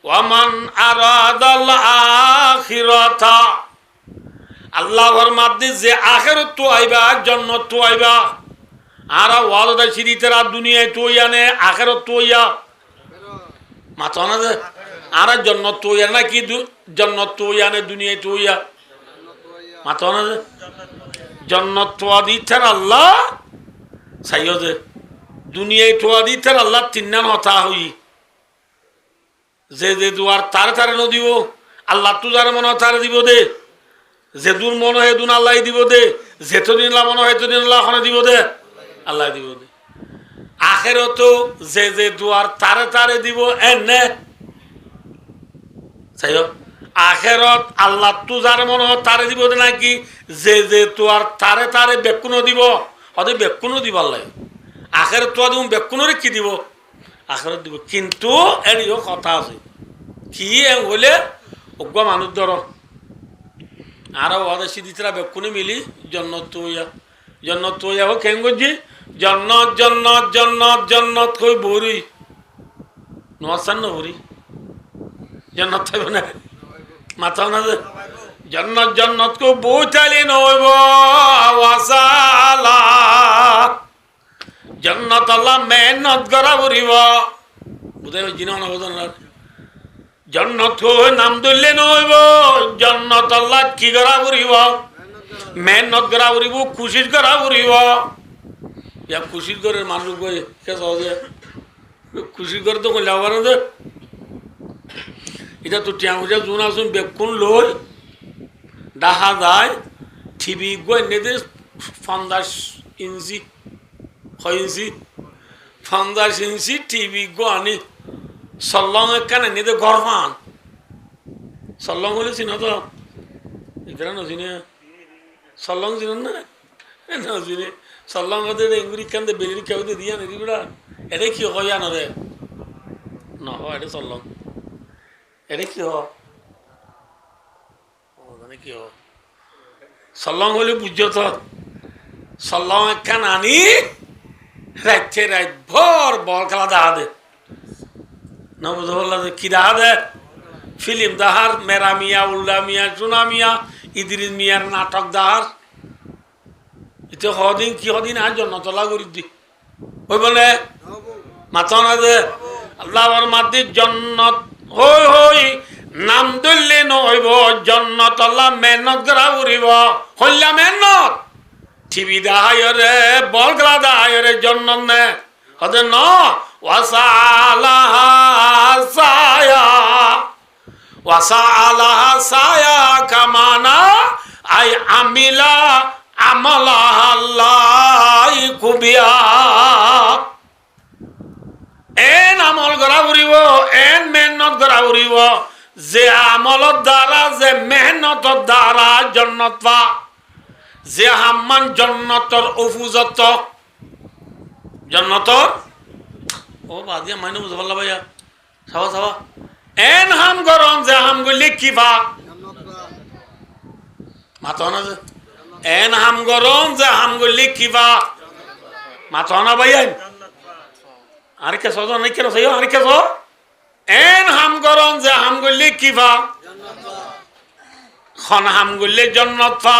वमन अरादल आखिरता আল্লাহর মাধ্যমে যে আখিরাত তো আইবা জান্নাত তো আইবা আর ওয়ালদা শরীতের দুনিয়ায় তো ইয়ানে আখিরাত তো ইয়া মাথা না যে আর জান্নাত তো ইয়া নাকি জান্নাত তো ইয়ানে দুনিয়ায় তো ইয়া মাথা না যে জান্নাত তো দিতের আল্লাহ সাইয়্যে যে দুনিয়ায় তো দিতের আল্লাহ তিননান হতা হই যে দুয়ার তারে তারে ন দিব আল্লাহ তো যার মন তারে দিব দে যেদুন মনে হয় দুন আল্লাহ দিব দে যেতদিন মনে হয় এতদিন আল্লাহ দিব দে আল্লাহ দিব দে আখেরাত যে দুয়ার তারে তারে দিব এনে চাইও আখেরাত আল্লাহ তু যার মনে হয় তারে দিব দে নাকি যে দুয়ার তারে তারে বেকুন দিব ওদের বেকুনও দিবার লাগে আখের তো দিব বেকুনরে কি দিব আখের দিব কিন্তু এরিও কথা আছে কি হলে অজ্ঞ মানুষ ধর আরো ওদের সিদ্ধিরা বেকুনে মিলি জন্নত তৈয়া হোক কেন করছি জন্নত জন্নত জন্নত জন্নত কই বরি নোয়াসান না বরি জন্নত থাকবে না মাথাও না যে জন্নত জন্নত কো বইতালি নইব ওয়াসালা জন্নত আল্লাহ মেহনত করা বরিব বুঝাই জিনা না বোঝান জন্নত নাম ধরলে নইব জন্নত আল্লাহ কি করা বরিব মেহনত করা বরিব খুশির করা বরিব ইয়া খুশির করে মানুষ গই কে সহজে খুশি করে তো কইলা পারে না এটা তো টিয়া বুঝা জুন আসুন বেকুন লই দেখা যায় টিভি গই নেদে 50 ইঞ্চি 6 ইঞ্চি 50 ইঞ্চি টিভি গো আনি সল্লং কানে নেদে গরমান সল্লং হলে চিনো তো এটা না চিনে সল্লং চিনেন না না চিনে সল্লং হতে ইংরি কান্দে বেলির কেউ দিয়া নেদি বিড়া এটা কি হয় জানো রে না এটা সল্লং এটা কি জানে কি সল্লং হলে বুঝছো তো সল্লং একখান আনি রাইতে রাইত ভর বল খেলা দেখা দে না বুঝতে পারলাম কি দেখা দে ফিল্ম দাহার মেরা মিয়া উল্লা মিয়া সোনা মিয়া ইদ্রিস মিয়ার নাটক দাহার এটা হদিন কি হদিন আর জন্নতলা করি দি ওই বলে মাথা না যে আল্লাহর মাদি জন্নত হই হই নাম ধরলে নইব জন্নত আল্লাহ মেহনত করা উড়িব হইলা মেহনত টিভি দাহায়রে বল করা দাহায়রে জন্নত নে হদে ন ওয়াসালাহা সায়া ওয়াসালাহা সায়া কামানা আই আমিলা আমলা আল্লাহ কুবিয়া এন আমল করা উড়িব এন মেহনত করা উড়িব যে আমলত দ্বারা যে মেহনতর দ্বারা জন্নত পা যে হাম্মান জন্নতর উফুজত জন্নতর ও বাদিয়া মাইনে বুঝতে পারলা ভাইয়া সাবা সাবা এন হাম গরম যে হাম গলি কি পা মাথা না যে এন হাম গরম যে হাম গলি কি পা মাথা না ভাইয়া আর কে সজ নাই কেন সই আর কে সো এন হাম গরম যে হাম গলি কি পা খন হাম গলি জন্নত পা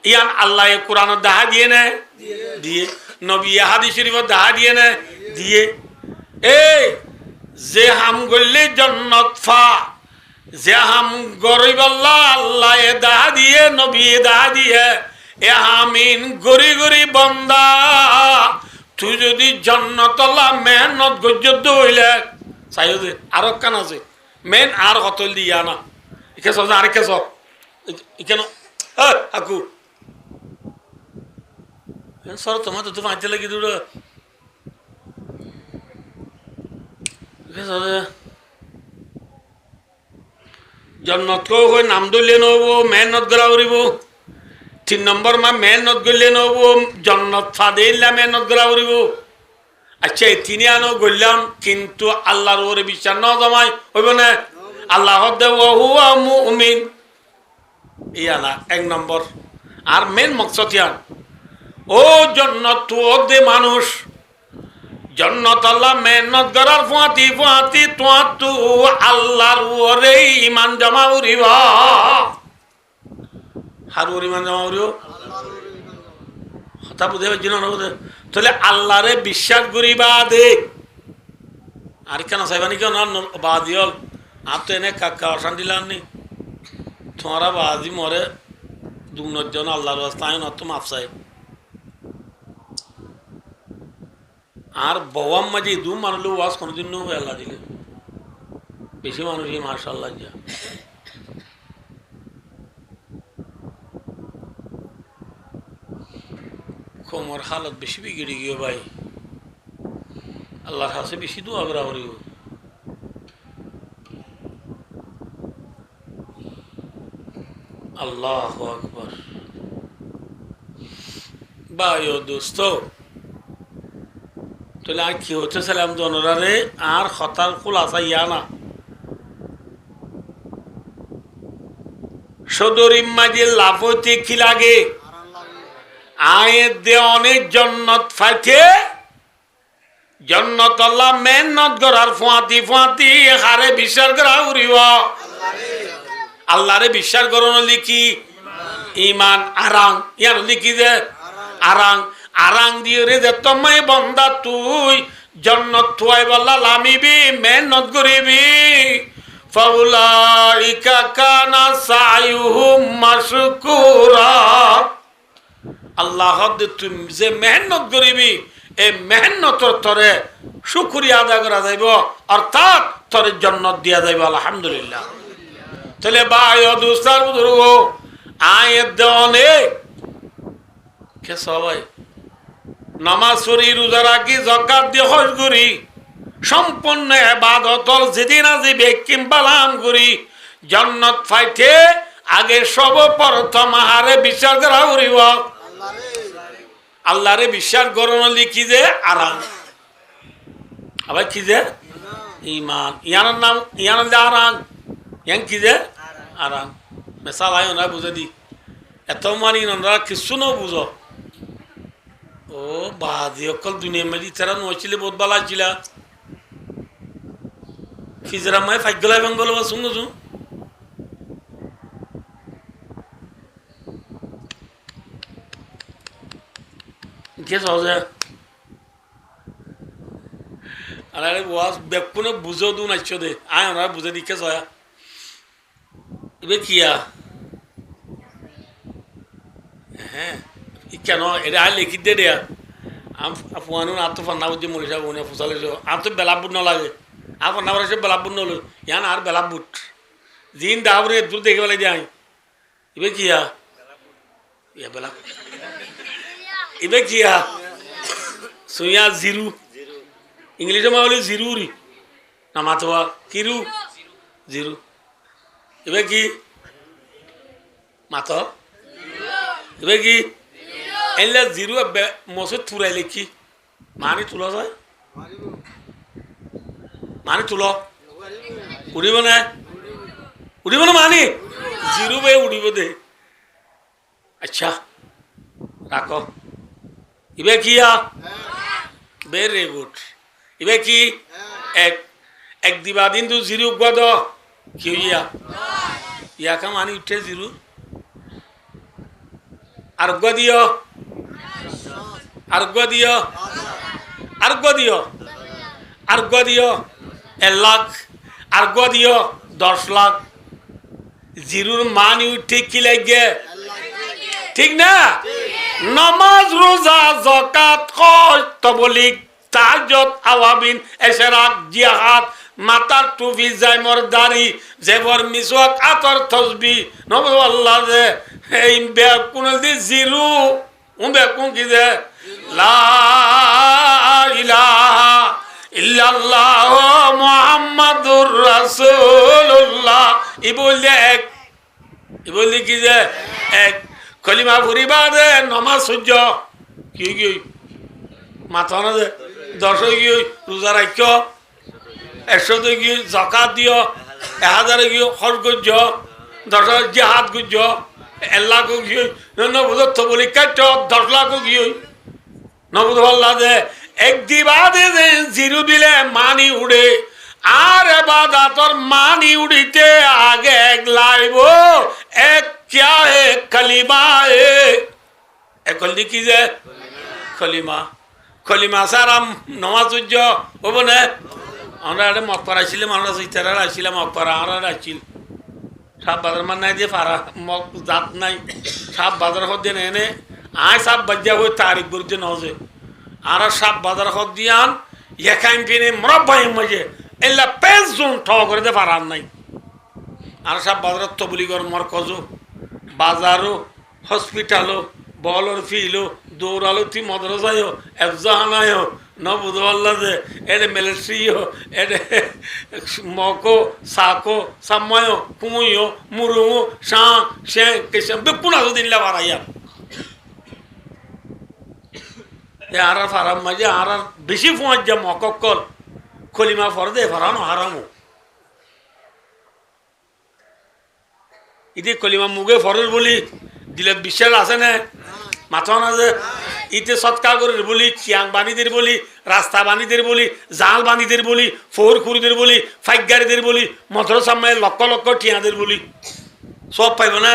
ইয়ান আল্লাহ কোরআন দেখা দিয়ে না দিয়ে নবী হাদিস শরীফ দেখা দিয়ে না দিয়ে এই যে হাম গলি জন্নত পা যে হাম গরিব আল্লাহ দেখা দিয়ে নবী দেখা দিয়ে এ হামিন গরি গরি বন্দা তুই যদি জন্নতলা মেহনত গজ্জত হইলে চাই যে আরো কান আছে মেন আর হতল দিয়া না ইকে সব আর কে সব ইকেন আকু সর তোমার তো তুমি আনতে লাগি দূর জন্নত হয়ে নাম ধরলে নব মেহনত করা উড়িব 3 নম্বর মা মেহনত করলে নব জন্নত ফাদেইলা মেহনত করা উড়িব আচ্ছা এই তিনি আনো গড়লাম কিন্তু আল্লাহর ওরে বিশ্বাস ন জমাই হইব না আল্লাহ হুয়া মুমিন ইয়ালা 1 নম্বর আর মেন মকসদ ইয়ান ও জন্নত দে মানুষ জন্নত আল্লাহ মেহনত করার ফুয়াতি ফুয়াতি তো আল্লাহর ওরে ইমান জমা উড়িব হার ওর ইমান জমা উড়িব কথা বুঝে পারছি না বুঝে তাহলে আল্লাহরে বিশ্বাস করিবা দে আর কেন চাইবানি কেন বাদিয়ল আর তো এনে কাকা অশান্তি লাগনি তোমারা বাদি মরে দুজন আল্লাহর রাস্তায় না তো মাফ চাই আর বওয়াম মাঝে দু মানুষ ওয়াজ কোনোদিন আল্লাহ দিলে বেশি মানুষই মাশাআল্লাহ যা কোমর হালত বেশি বিগড়ে গিয়ে ভাই আল্লাহর কাছে বেশি দোয়া করা করিব আল্লাহু আকবার ভাই ও দোস্ত তাহলে আর কি হচ্ছেছিলাম জনরারে আর হতার খোলাসা ইয়া না সদরিম মাঝে লাভ হইতে কি লাগে আয়ের দে অনেক জন্নত ফাইতে জন্নত আল্লাহ মেহনত করার ফুয়াতি ফুয়াতি হারে বিশ্বাস করা উড়িব আল্লাহরে বিশ্বাস করো লিখি ইমান আরাং ইয়ার লিখি যে আরাং আরাং দিয়ে রে যে তোমায় বন্দা তুই জন্নত থুয়াই বল্লা লামিবি মেহনত করিবি ফাউলাইকা কানা সায়ুহুম মাশকুরা আল্লাহ তুমি যে মেহনত করিবি এই মেহনতর তরে শুকরিয়া আদায় করা যাইব অর্থাৎ তরে জন্নত দিয়া যাইব আলহামদুলিল্লাহ তাহলে ভাই ও দুস্তার বুজুর্গ আয়ের দেওয়ানে কে সবাই নামাজ পড়ি রোজা রাখি যাকাত দিয়ে হজ করি সম্পূর্ণ ইবাদতল যেদিন আজি বেকিম বালাম করি জান্নাত পাইতে আগে সর্বপ্রথম আহারে বিচার করা করিব আল্লাহরে বিশ্বাস করণ লিখি যে আরাম আবার কি যে ইমান ইয়ানোর নাম ইয়ান আরাম ইয়ান কি যে আরাম মেসাল আয় ওনারা বুঝে দি এত মানি ওনারা কিছু ন বুঝো ও বাদি অকল দুনিয়া মেলি তারা নইছিলে বহুত বালা ছিল ফিজরা মায় ফাইগলাই বেঙ্গল বা শুনো শুন কে সহজে আরে ওয়াজ বেকুনে বুঝো দু নাইছো দে আয় ওনারা বুঝে দি কে সয়া এবে কিয়া হ্যাঁ কেন এটা আয় লিখি দে দেয়া আপুয়ানো না তো ফান্না বুঝে মরে যাবো না ফুসালে আর তো বেলাবুট ন লাগে আর ফান্না করে সব বেলাবুট নলো ইয়ান আর বেলাবুট জিন দাবরে দূর দেখে বেলাই দিয়ে আই এবে কিয়া ইয়া বেলা এবে কিয়া সুইয়া জিরু ইংলিশে মা বলি জিরুরি না মাতোয়া কিরু জিরু এবে কি মাত এবে কি এলে জিরু মসে তুরাই লিখি মানি তুল যায় মানি তুল উড়িব না উড়িব না মানি জিরু বে উড়িব দে আচ্ছা রাখ ইবে কিয়া ভেরি গুড ইবে কি এক এক দিবা দিন তু জিরু গদ কি ইয়া ইয়া কা মানি উঠে জিরু আর গদিও আর গদিও আর গদিও আর গদিও 1 লাখ আর গদিও 10 লাখ জিরুর মানি উঠে কি লাগে ঠিক না নামাজ রোজা যাকাত হজ তাবলীগ তাহাজ্জুদ আওয়াবিন ইশরাক জিহাদ মাতার টুপি জাইমর দাড়ি জেবর মিসওয়াক আতর তাসবিহ নবী আল্লাহ যে এই বেকুন দি জিরু বেকুন কি যে লা ইলাহা ইল্লাল্লাহ মুহাম্মাদুর রাসূলুল্লাহ ই বললে কি যে এক কলিমা ফুরিবা দে নমাজ সূর্য কি কি মাথা না দে 10 গিয়ে রোজা রাখ 100 গিয়ে যাকাত দিও 1000 গিয়ে খরচ করছ 10 জিহাদ করছ 1 লাখ গিয়ে নবুদ তো বলি কাট 10 লাখ গিয়ে নবুদ আল্লাহ দে এক দিবা দে জিরো দিলে মানি উড়ে আর ইবাদতর মানি উড়িতে আগে এক লাইব এক क्या है कलिमा है एक लिखी जे कलिमा कलिमा सारा नमाज उज्जो ओबने আমরা এটা মক্কর আইছিলাম আমরা ইতারা আইছিলাম মক্কর আমরা আইছিল সব বাজার মান নাই দিয়ে পারা মক জাত নাই সব বাজার হদ দিয়ে এনে আয় সব বাজ্জা হই তারিখ বুঝে নজে আর সব বাজার হদ দিয়ান একাইম পিনে মুরব্বাই মজে এলা 5 জন ঠ করে দে পারার নাই আর সব বাজার তবলিগর মরকজও বাজারও হসপিটালও বলর ফিলো দৌড়ালো তুই মদ্রাসায়ও এফজাহানায়ও নবুদ আল্লাহ যে এডে মিলিটারিও এডে মকো সাকো সাময়ও কুমুইও মুরুমো শাঁ শে কেসে বেপুনা দিনলা বাড়াইয়া আর ফারাম মাঝে আর বেশি ফুঁয়ার যা মকক্কল কলিমা ফর দে ফারানো হারামো ইতি কলিমা মুগে ফরের বলি দিলে বিশ্বাস আছে না মাথা না যে ইতে সৎকার করে বলি চিয়াং বাণীদের বলি রাস্তা বাণীদের বলি জাল বাণীদের বলি ফোর খুরিদের বলি ফাইগারিদের বলি মদ্রসামায় লক্ষ লক্ষ টিয়াদের বলি সব পাইব না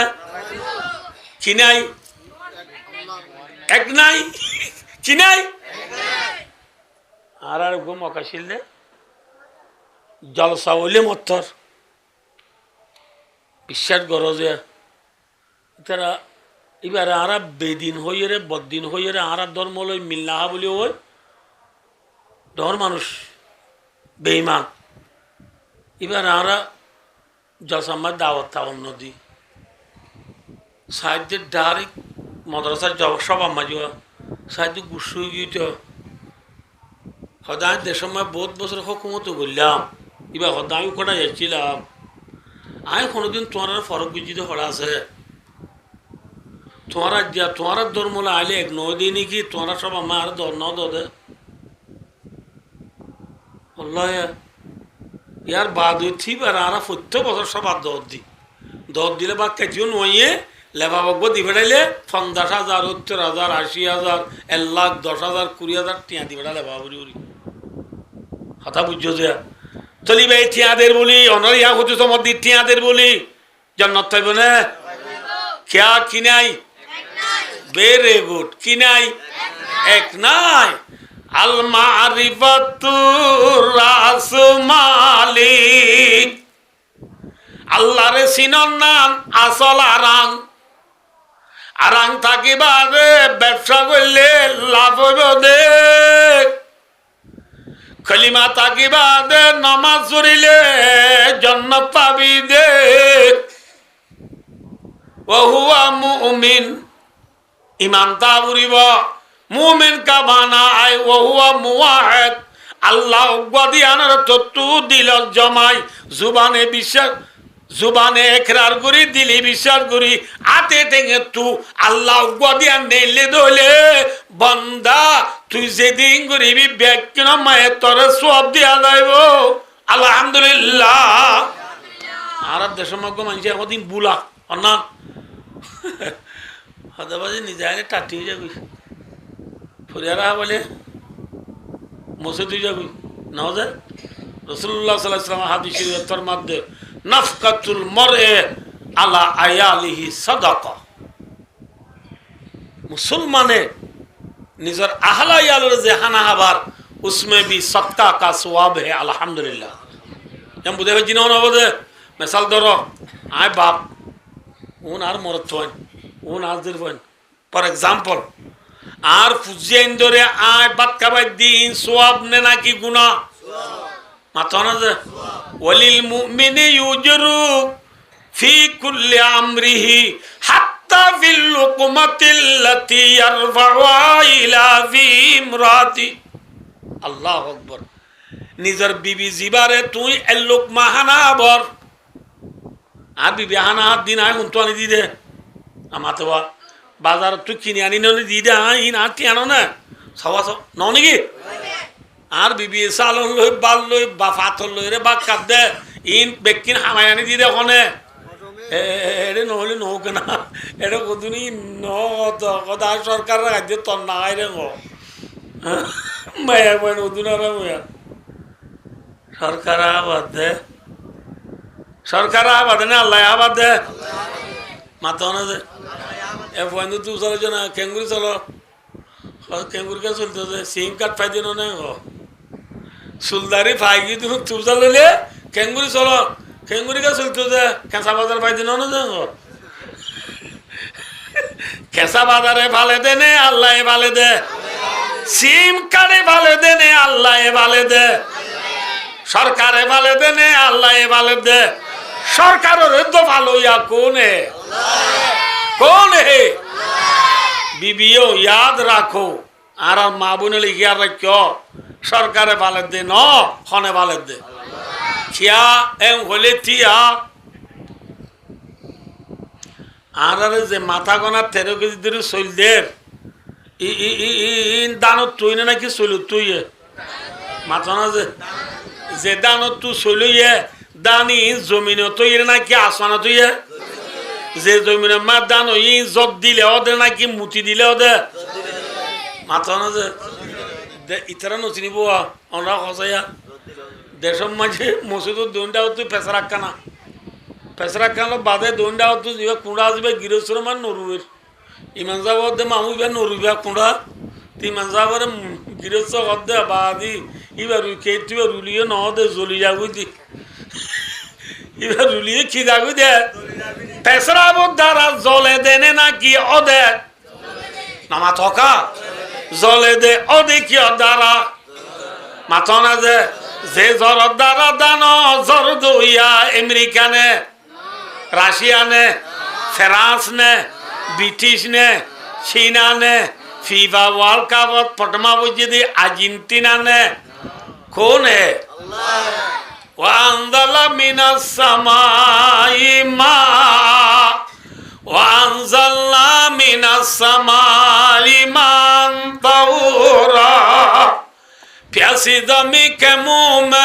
কি নাই এক নাই কি নাই আর আর গো মকাশিল দে জলসা হইলে মত্তর বিশ্বাস করো যে তারা এবারে আর বেদিন হইয়ে রে বদিন হইয়ে রে আর ধর্ম লই মিল্লাহা বলি ওই ধর মানুষ বেঈমান এবার আর জলসামার দাওয়াত তাওয়ার নদী সাহিত্যের ডাইরেক্ট মাদ্রাসার সভা মাঝুয়া সাহিত্য গুসু গিয়ে সদায় দেশের সময় বহুত বছর হকুমতো করলাম এবার সদায় কটা যাচ্ছিলাম আয় কোনোদিন তোমার ফরক বুঝিতে করা আছে তোমার যা তোমার ধর্ম আইলে এক নয় দিই নাকি তোমার সব আমার দর ন দে ইয়ার বাদ থিব আর আর প্রত্যেক বছর সব আর দর দিলে বা কেজিও নইয়ে লেবা বকব দি বেড়াইলে 50,000 70,000 80,000 1,00,000 10,000 20,000 টিয়া দি বেড়া লেবা বুড়ি বুড়ি কথা বুঝছো যে চলি ভাই টিয়াদের বলি অনার ইয়া হচ্ছে তোমার দি টিয়াদের বলি জান্নাত পাইব না क्या কি নাই ভেরি গুড কি নাই এক নাই আল মারিফাতু রাস মালিক আল্লাহরে চিনন নাম আসল আরাং আরাং থাকিবারে ব্যবসা করলে লাভ হবে কলিমা থাকিবাদে নামাজ পড়িলে জান্নাত পাবি দে ওহুয়া মুমিন ইমান তা বুড়িব মুমিন কা বানা আই ওহুয়া মুওয়াহিদ আল্লাহ গদিয়ানোর তত্ত্ব দিল জমাই জুবানে বিশ্বাস জুবানে একরার করি দিলি বিশ্বাস করি আতে টেঙে তু আল্লাহ গদিয়ান নেলে দলে বন্দা তুই যেদিন করিবি ব্যক্তি মায়ে তোর সব দিয়া যাইব আলহামদুলিল্লাহ আর দেশের মধ্যে মানুষ একদিন বুলা অন্যান হদাবাজি নিজে আগে টাটি হয়ে যাবি ফুরিয়ারা বলে মসজিদ হয়ে যাবি নাও যায় রসুল্লাহ সাল্লাল্লাহু হাদিস শরীফের মধ্যে নাফকাতুল মরএ আলা আয়ালিহি সাদাকা মুসলমানে নিজের আহলা ইয়ালের যে হানা হাবার উসমে বি সদকা কা সওয়াব হে আলহামদুলিল্লাহ এম বুঝে জিনো না বুঝে মিসাল ধরো আয় বাপ উন আর মরত হয় উন আজদের হয় ফর এক্সাম্পল আর ফুজিয়াইন ধরে আয় বাত খাবার দিন সওয়াব নে নাকি গুনাহ মাথা না যে ওয়ালিল মুমিনি ইউজরু ফি কুল্লি আমরিহি হাত্তা ফিল লুকমাতিল্লাতি ইয়ারফাউহা ইলা ফি ইমরাতি আল্লাহু আকবার নিজের বিবি জিবারে তুই এ লুকমা হানা বর আর বিবি হানা দিন আয় হুন তো আনি দি দে আমার তো বাজার তুই কিনে আনি ননি দি দে আই না তি আনো না সবা সব ন নাকি আর বিবি চালন লই বাল লই বা ফাথর লই রে বা কাট দে ইন বেকিন হামাই আনি দি দে কনে এরে নহলে নহকে না এটা কদুনি ন কথা সরকার রাজ্যে তন নাগাই রে মায়া বই নদুনারা মায়া সরকার আবাদ দে সরকার আবাদ না আল্লাহ আবাদ দে মাথা না যে এ বন্ধু তুই চলো না কেঙ্গুরি চলো কেঙ্গুরিকে চলতে সিম কার্ড পাই দিন না সুলদারি পাই গিয়ে তুমি তুই চাললে কেঙ্গুরি চলো কেঙ্গুরিকে চলতে যে কেঁচা বাজার পাই দিন না যে কেঁচা বাজারে ভালে দে নে আল্লাহ ভালে দে সিম কার্ডে ভালে দে নে আল্লাহ ভালে দে সরকারে ভালে দে নে আল্লাহ ভালে দে সরকারের তো ভালো ইয়া কোন হে বিবিও ইয়াদ রাখো আর মা বোনে লিখিয়া রাখো সরকারে ভালে দে ন খনে ভালে দে খিয়া এম হলে তিয়া আর যে মাথা গোনা 13 কেজি ধরে চলদের দানত তুই না নাকি চলু তুই মাথা না যে দানত তুই চলুয়ে দানি জমিনে তুই নাকি আসমানা তুই যে জমিনে মা দান ই জব দিলে ওদের নাকি মুতি দিলে ওদের মাথা না যে ইতারা নচিনিব আমরা হসাইয়া দেশের মাঝে মসজিদের দোনটা তুই পেশা রাখা না পেশা রাখা বাদে দোনটা তুই যাবে কুঁড়া আসবে গৃহস্থর মান নরুবের ইমান যাব মামুবা নরুবা কুঁড়া তুই ইমান যাবার গৃহস্থ হদে বাদি এবার কেটিবা রুলিয়ে নহদে জ্বলি যাবি দি এবার রুলিয়ে কি যাবি দে পেশরাবর দ্বারা জলে দেনে নাকি ওদের নামা থকা জলে দে ওদের কি দ্বারা মাথা না যে জ্বর দ্বারা দান জ্বর দইয়া আমেরিকা নে রাশিয়া নে ফ্রান্স নে ব্রিটিশ নে চীনা নে ফিফা ওয়ার্ল্ড কাপত প্রথমা বুঝি আর্জেন্টিনা নে কোন হে وأنزل من السماء ماء وأنزلنا من السماء ماء طهورا प्यासी जमी के मुंह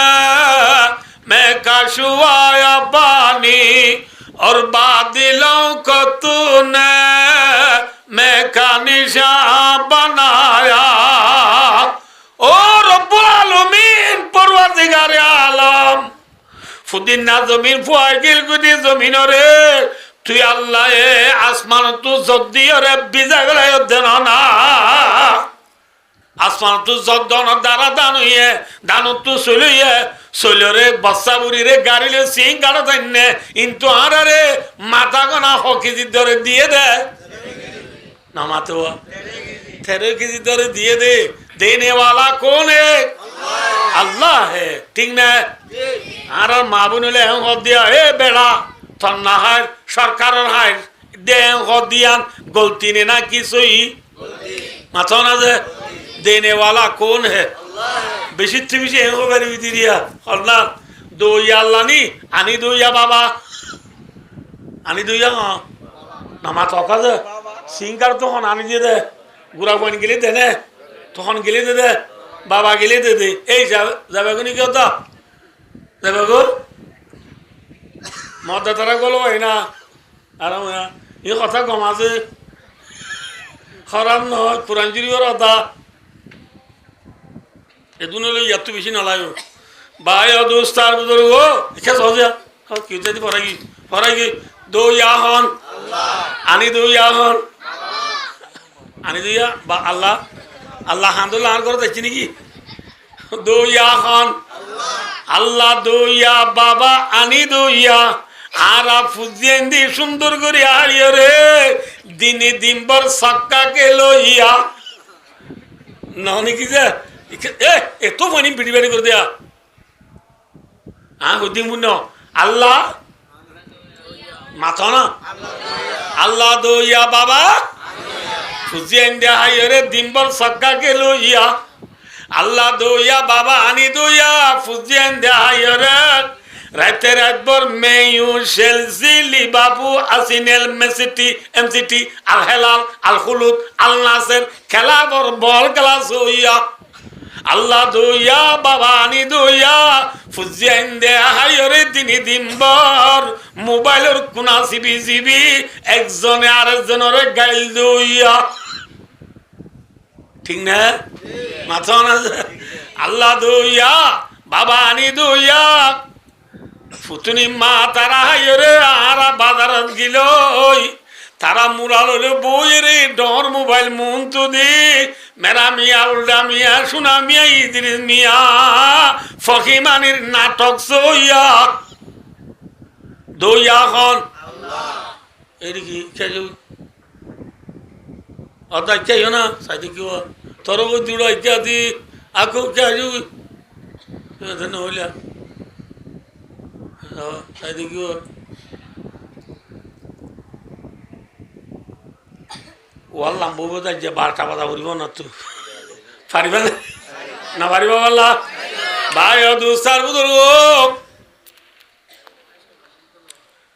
में कशुआया पानी और बादलों को तूने मैं का निशान बनाया ओ रब्बुल आलमीन परवरदिगार आलम फुदिना जमीन फुआगिल गुदी जमीन रे तु अल्लाह ए आसमान तु जद्दी रे बिजा गले देना आसमान तु जद्दन दारा दानुए दानु तु सुलुए सोलरे बस्सा बुरी रे गाड़ी ले सिंह गाड़ा दन्ने इंतु आरा रे माता को ना होकी जिद्दरे दिए दे ना मातो तेरे की जिद्दरे दिए दे देने वाला कौन है अल्लाह है ठीक ना आर माबुनुले हम हो दिया ए बेड़ा तन्ना है सरकार है दे हो दिया गलती ने ना की सोई मातो ना जे देने वाला कौन है बेशी त्रिविशे हम हो बरी दिया अल्लाह दो या अल्लाह नी आनी दो या बाबा आनी दो या नामा तो काजे सिंगर तो हन आनी दे गुरा बन गेले देने তখন গেলে দে দে বাবা গেলে দে দে এই যাবে কোনি কি হতো যাবে গো মদা তারা গলো হয় না আর এই কথা কম আছে খারাপ নয় পুরান জুরিওর কথা এদুনলে এত বেশি নলায়ো ভাই ও দোস্তার বুজুর্গ ইচ্ছা সহজা কি যদি পড়াই দো ইয়া হন আনি দো ইয়া হন আনি দো ইয়া বা আল্লাহ अल्लाह हांदुल्लाह हान करो देखी नहीं दो या खान अल्लाह दो या बाबा आनी दो या आरा फुजियंदी सुंदर करी आलियो रे दिने दिन भर सक्का के लोहिया नौनी किसे ए तो फनी बिड़ी बिड़ी कर दिया हाँ खुदी मुन्नो अल्लाह माथा ना अल्लाह दो या बाबा फुजियंदी आलियो रे दिन भर सक्का के लोहिया अल्लाह दो या बाबा आनी दो या फुजियंदी आलियो रे राते रात भर मैं यूं शेल्सी लिबाबू असिनेल मेसिटी एमसिटी अल हेलाल अल खुलूद अल नासिर खेला भर बॉल क्लास होया अल्लाह दो या बाबा आनी दो या फुजियंदी आलियो रे दिनी दिन भर मोबाइल और कुना सीबी एक जने आर जने रे गाइल दो या ठीक ना माथा ना अल्लाह दो या बाबा आनी दो या ফুতুনি মা তারা হাইরে আরা বাজারত গিল তারা মুরাল হলো বই রে ডর মোবাইল মন তো দে মেরা মিয়া উল্ডা মিয়া সোনা মিয়া ইদ্রিস মিয়া ফকিমানির নাটক সইয়া দইয়া খন এরি কি কেজু অদা কেও না সাইতে কিও তোর গো দুড়া ইত্যাদি আকো কেজু ধন্য হইলা देखियो वाला बोबदा जे 12টা বাজা হইব না তো পারিবা না পারিবা वाला ভাই ও দুস্তার বুজুর্গ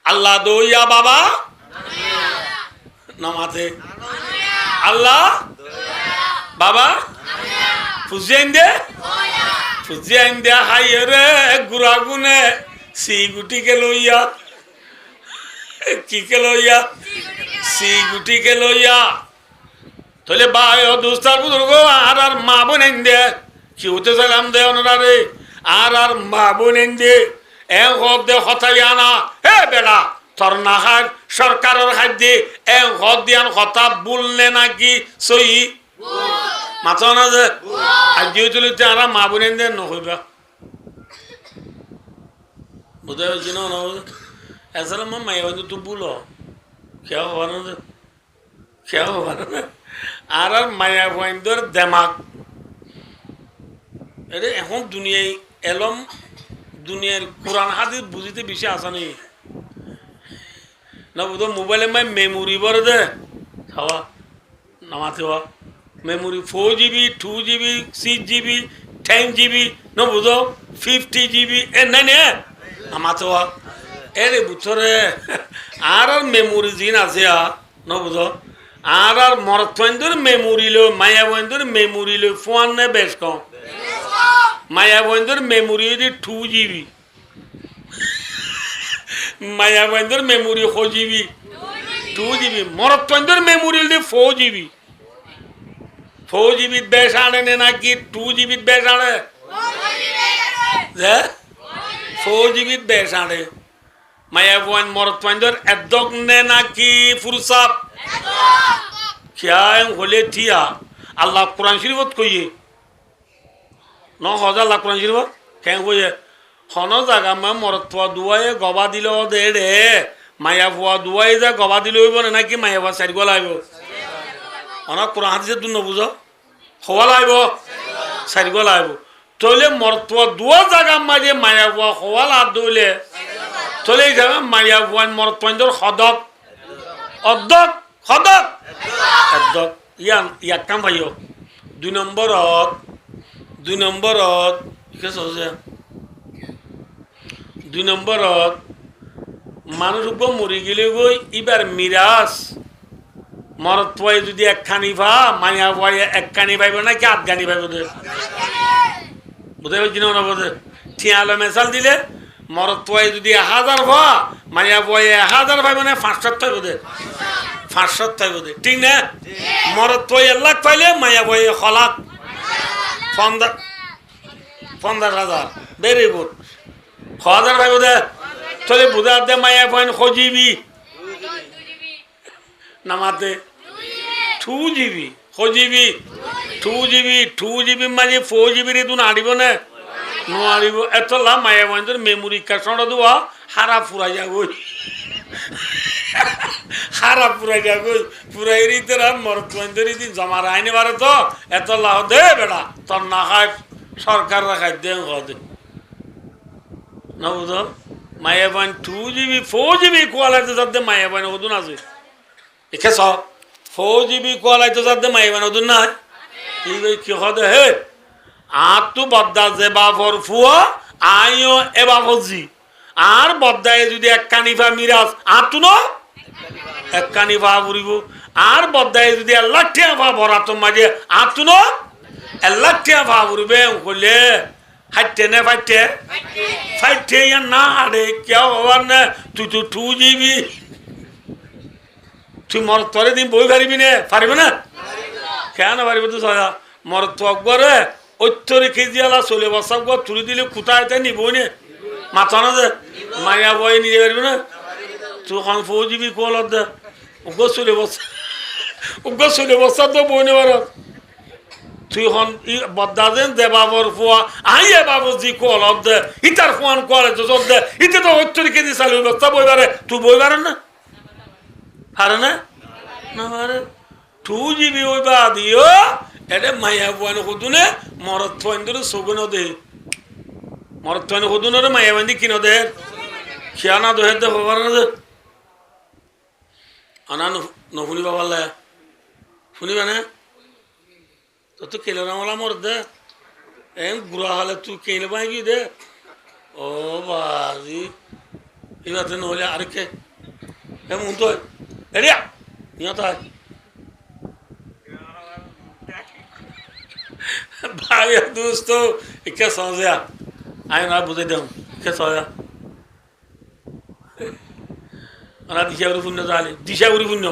আল্লাহ দইয়া বাবা নামাতে আল্লাহ বাবা ফুজি আইন দে ফুজি আইন দে হাই রে গুড়া গুনে সি গুটিকে লইয়া কি কে লইয়া সি গুটিকে লইয়া তাহলে ভাই ও দুস্তার বুজুর্গ আর মা বোন আইন দে কি হতে চাইলাম দে ওনারে আর মা বোন আইন দে এ হদ দে হতাই আনা হে বেড়া তোর না হার সরকারের হাত দিয়ে এ হদ দিয়ান হতা বললে নাকি সই মাথা না যে আর যে চলিতে আর মা বোন আইন দে নহইবা বুঝতে পারছি না আসলে আমার মাই হয়তো তুই বলো খেয়াও হবার না খেয়াও হবার না আর মায়া বইন্দর দেমাগ এটা এখন দুনিয়ায় এলম দুনিয়ার কোরআন হাদিস বুঝিতে বেশি আসা নেই না বুঝো মোবাইলে মাই মেমোরি বড় দে খাওয়া নামাতে হওয়া memory 4 GB 2 GB 6 GB 10 GB না বুঝো 50 GB এ নাই নে নামাতে হওয়া এর বুঝরে আর মেমোরি জিন আছে না বুঝো আর মরত্বর মেমোরি লো মায়া বন্ধুর মেমোরি লো ফোন নে বেশ কম মায়া বন্ধুর মেমোরি 2 GB মায়া বন্ধুর মেমোরি 4 GB 2 GB মরত্বর মেমোরি 4 GB 4 GB বেশ আনে নাকি 2 GB বেশ আনে 4 GB বেশ আনে মায়া বোন মরত্বর একদম নে নাকি ফুরসাপ क्या होले थिया अल्लाह कुरान शरीफत कहिए न हजा अल्लाह कुरान शरीफत क्या कहिए हनो जागा में मरत्वा दुआए गवा दिलो दे रे माया बुआ दुआए जा गवा दिलो बने ना कि माया बुआ साइड गोला आइबो अना कुरान हादिसे तू न बुझो हवाला आइबो साइड गोला आइबो तोले मरत्वा दुआ जागा में माया बुआ हवाला दोले तोले जागा माया बुआ मरत्वा खदक अदक खदक একদম ইয়াক কাম ভাইও 2 নম্বরত কি আছে 2 নম্বরত মানুষ উপ মরি গেলে গই এবার মিরাজ মরত্বয় যদি একখানি ভা মায়া ভাই একখানি ভাইব না কি আধখানি ভাইব দে বুঝতে পারছি না বুঝে ঠিয়ালো মেসাল দিলে মরত্বয় যদি 1000 ভা মায়া ভাই 1000 ভাইব না 500 ভাইব দে 500 থাকবে দে ঠিক না মরত্ব 1 লাখ পাইলে মায়া বই খলাক 15000 ভেরি গুড 1000 পাইব দে চলে বুঝা দে মায়া বই খজিবি নামাতে 2 GB খজিবি 2 GB মানে 4 GB রে তুন আড়িব না নো আড়িব এতলা মায়া বই মেমোরি কার্ড দুয়া হারা ফুরা যাবো খারাপ পুরাই যাবো পুরাই রীতে মরত্বরি দিন জমা আইনে পারে তো এত লাভ দে বেড়া তোর না খায় সরকার রাখাই দে না বুঝো মায়া বান 2 GB 4 GB কোয়ালাইতে যাতে মায়া বান ওদুন আছে দেখেছ 4 GB কোয়ালাইতে যাতে মায়া বান ওদুন না এই কি হদে হে আর তো বদ্দা যে বাফর ফুয়া আইও এ বাফজি আর বদ্দায় যদি এক কানিফা মিরাজ আর তু না এক কানিফা বুড়িব আর বদ্দায় যদি 1 লাখ টাকা ভা ভরাত মাঝে আর তু না 1 লাখ টাকা ভা বুড়িবে হলে হাইটে না ফাইটে না আরে কেউ হবার না তুই তো 2 GB তুই মর তরে দিন বই পারিবি না পারিবে না কেন পারিব তো সাজা মর তো একবারে 70 কেজি আলা চলে বসা তুলে দিলে কোথায় তাই নিব না মাথা না দে মায়া বই নিয়ে পারবি না তুই 4 GB কল দে ওগো চলে বসা তো বই নেবার তুই হন বদ্দা দেন দে বাবর ফুয়া আইয়ে বাবু জি কল দে ইতার ফোন কল দে ইতে তো 70 কেজি চালু বস্তা বই পারে তুই বই পারে না পারে না না পারে 2 GB ওই বা দিও এটা মায়া বই হুদুনে মরত ফোন সগুন দে মরত্বনে হুদুনরে মায়া বান্দি কিনো দে খিয়ানা দহে দে হবার না দে আনা নহুনি বাবালে শুনিবা না তো কেলে রামলা মর দে এম গুড়া হলে তুই কেলে বাঁগি দে ও বাজি এবারে নহলে আর কে এমন তো এরিয়া নিয়ত হয় ভাই দোস্ত কে সহজা আমি না বুঝাই দাম কে সহজা ওরা দিশা উড়ি শূন্য তাহলে দিশা উড়ি শূন্য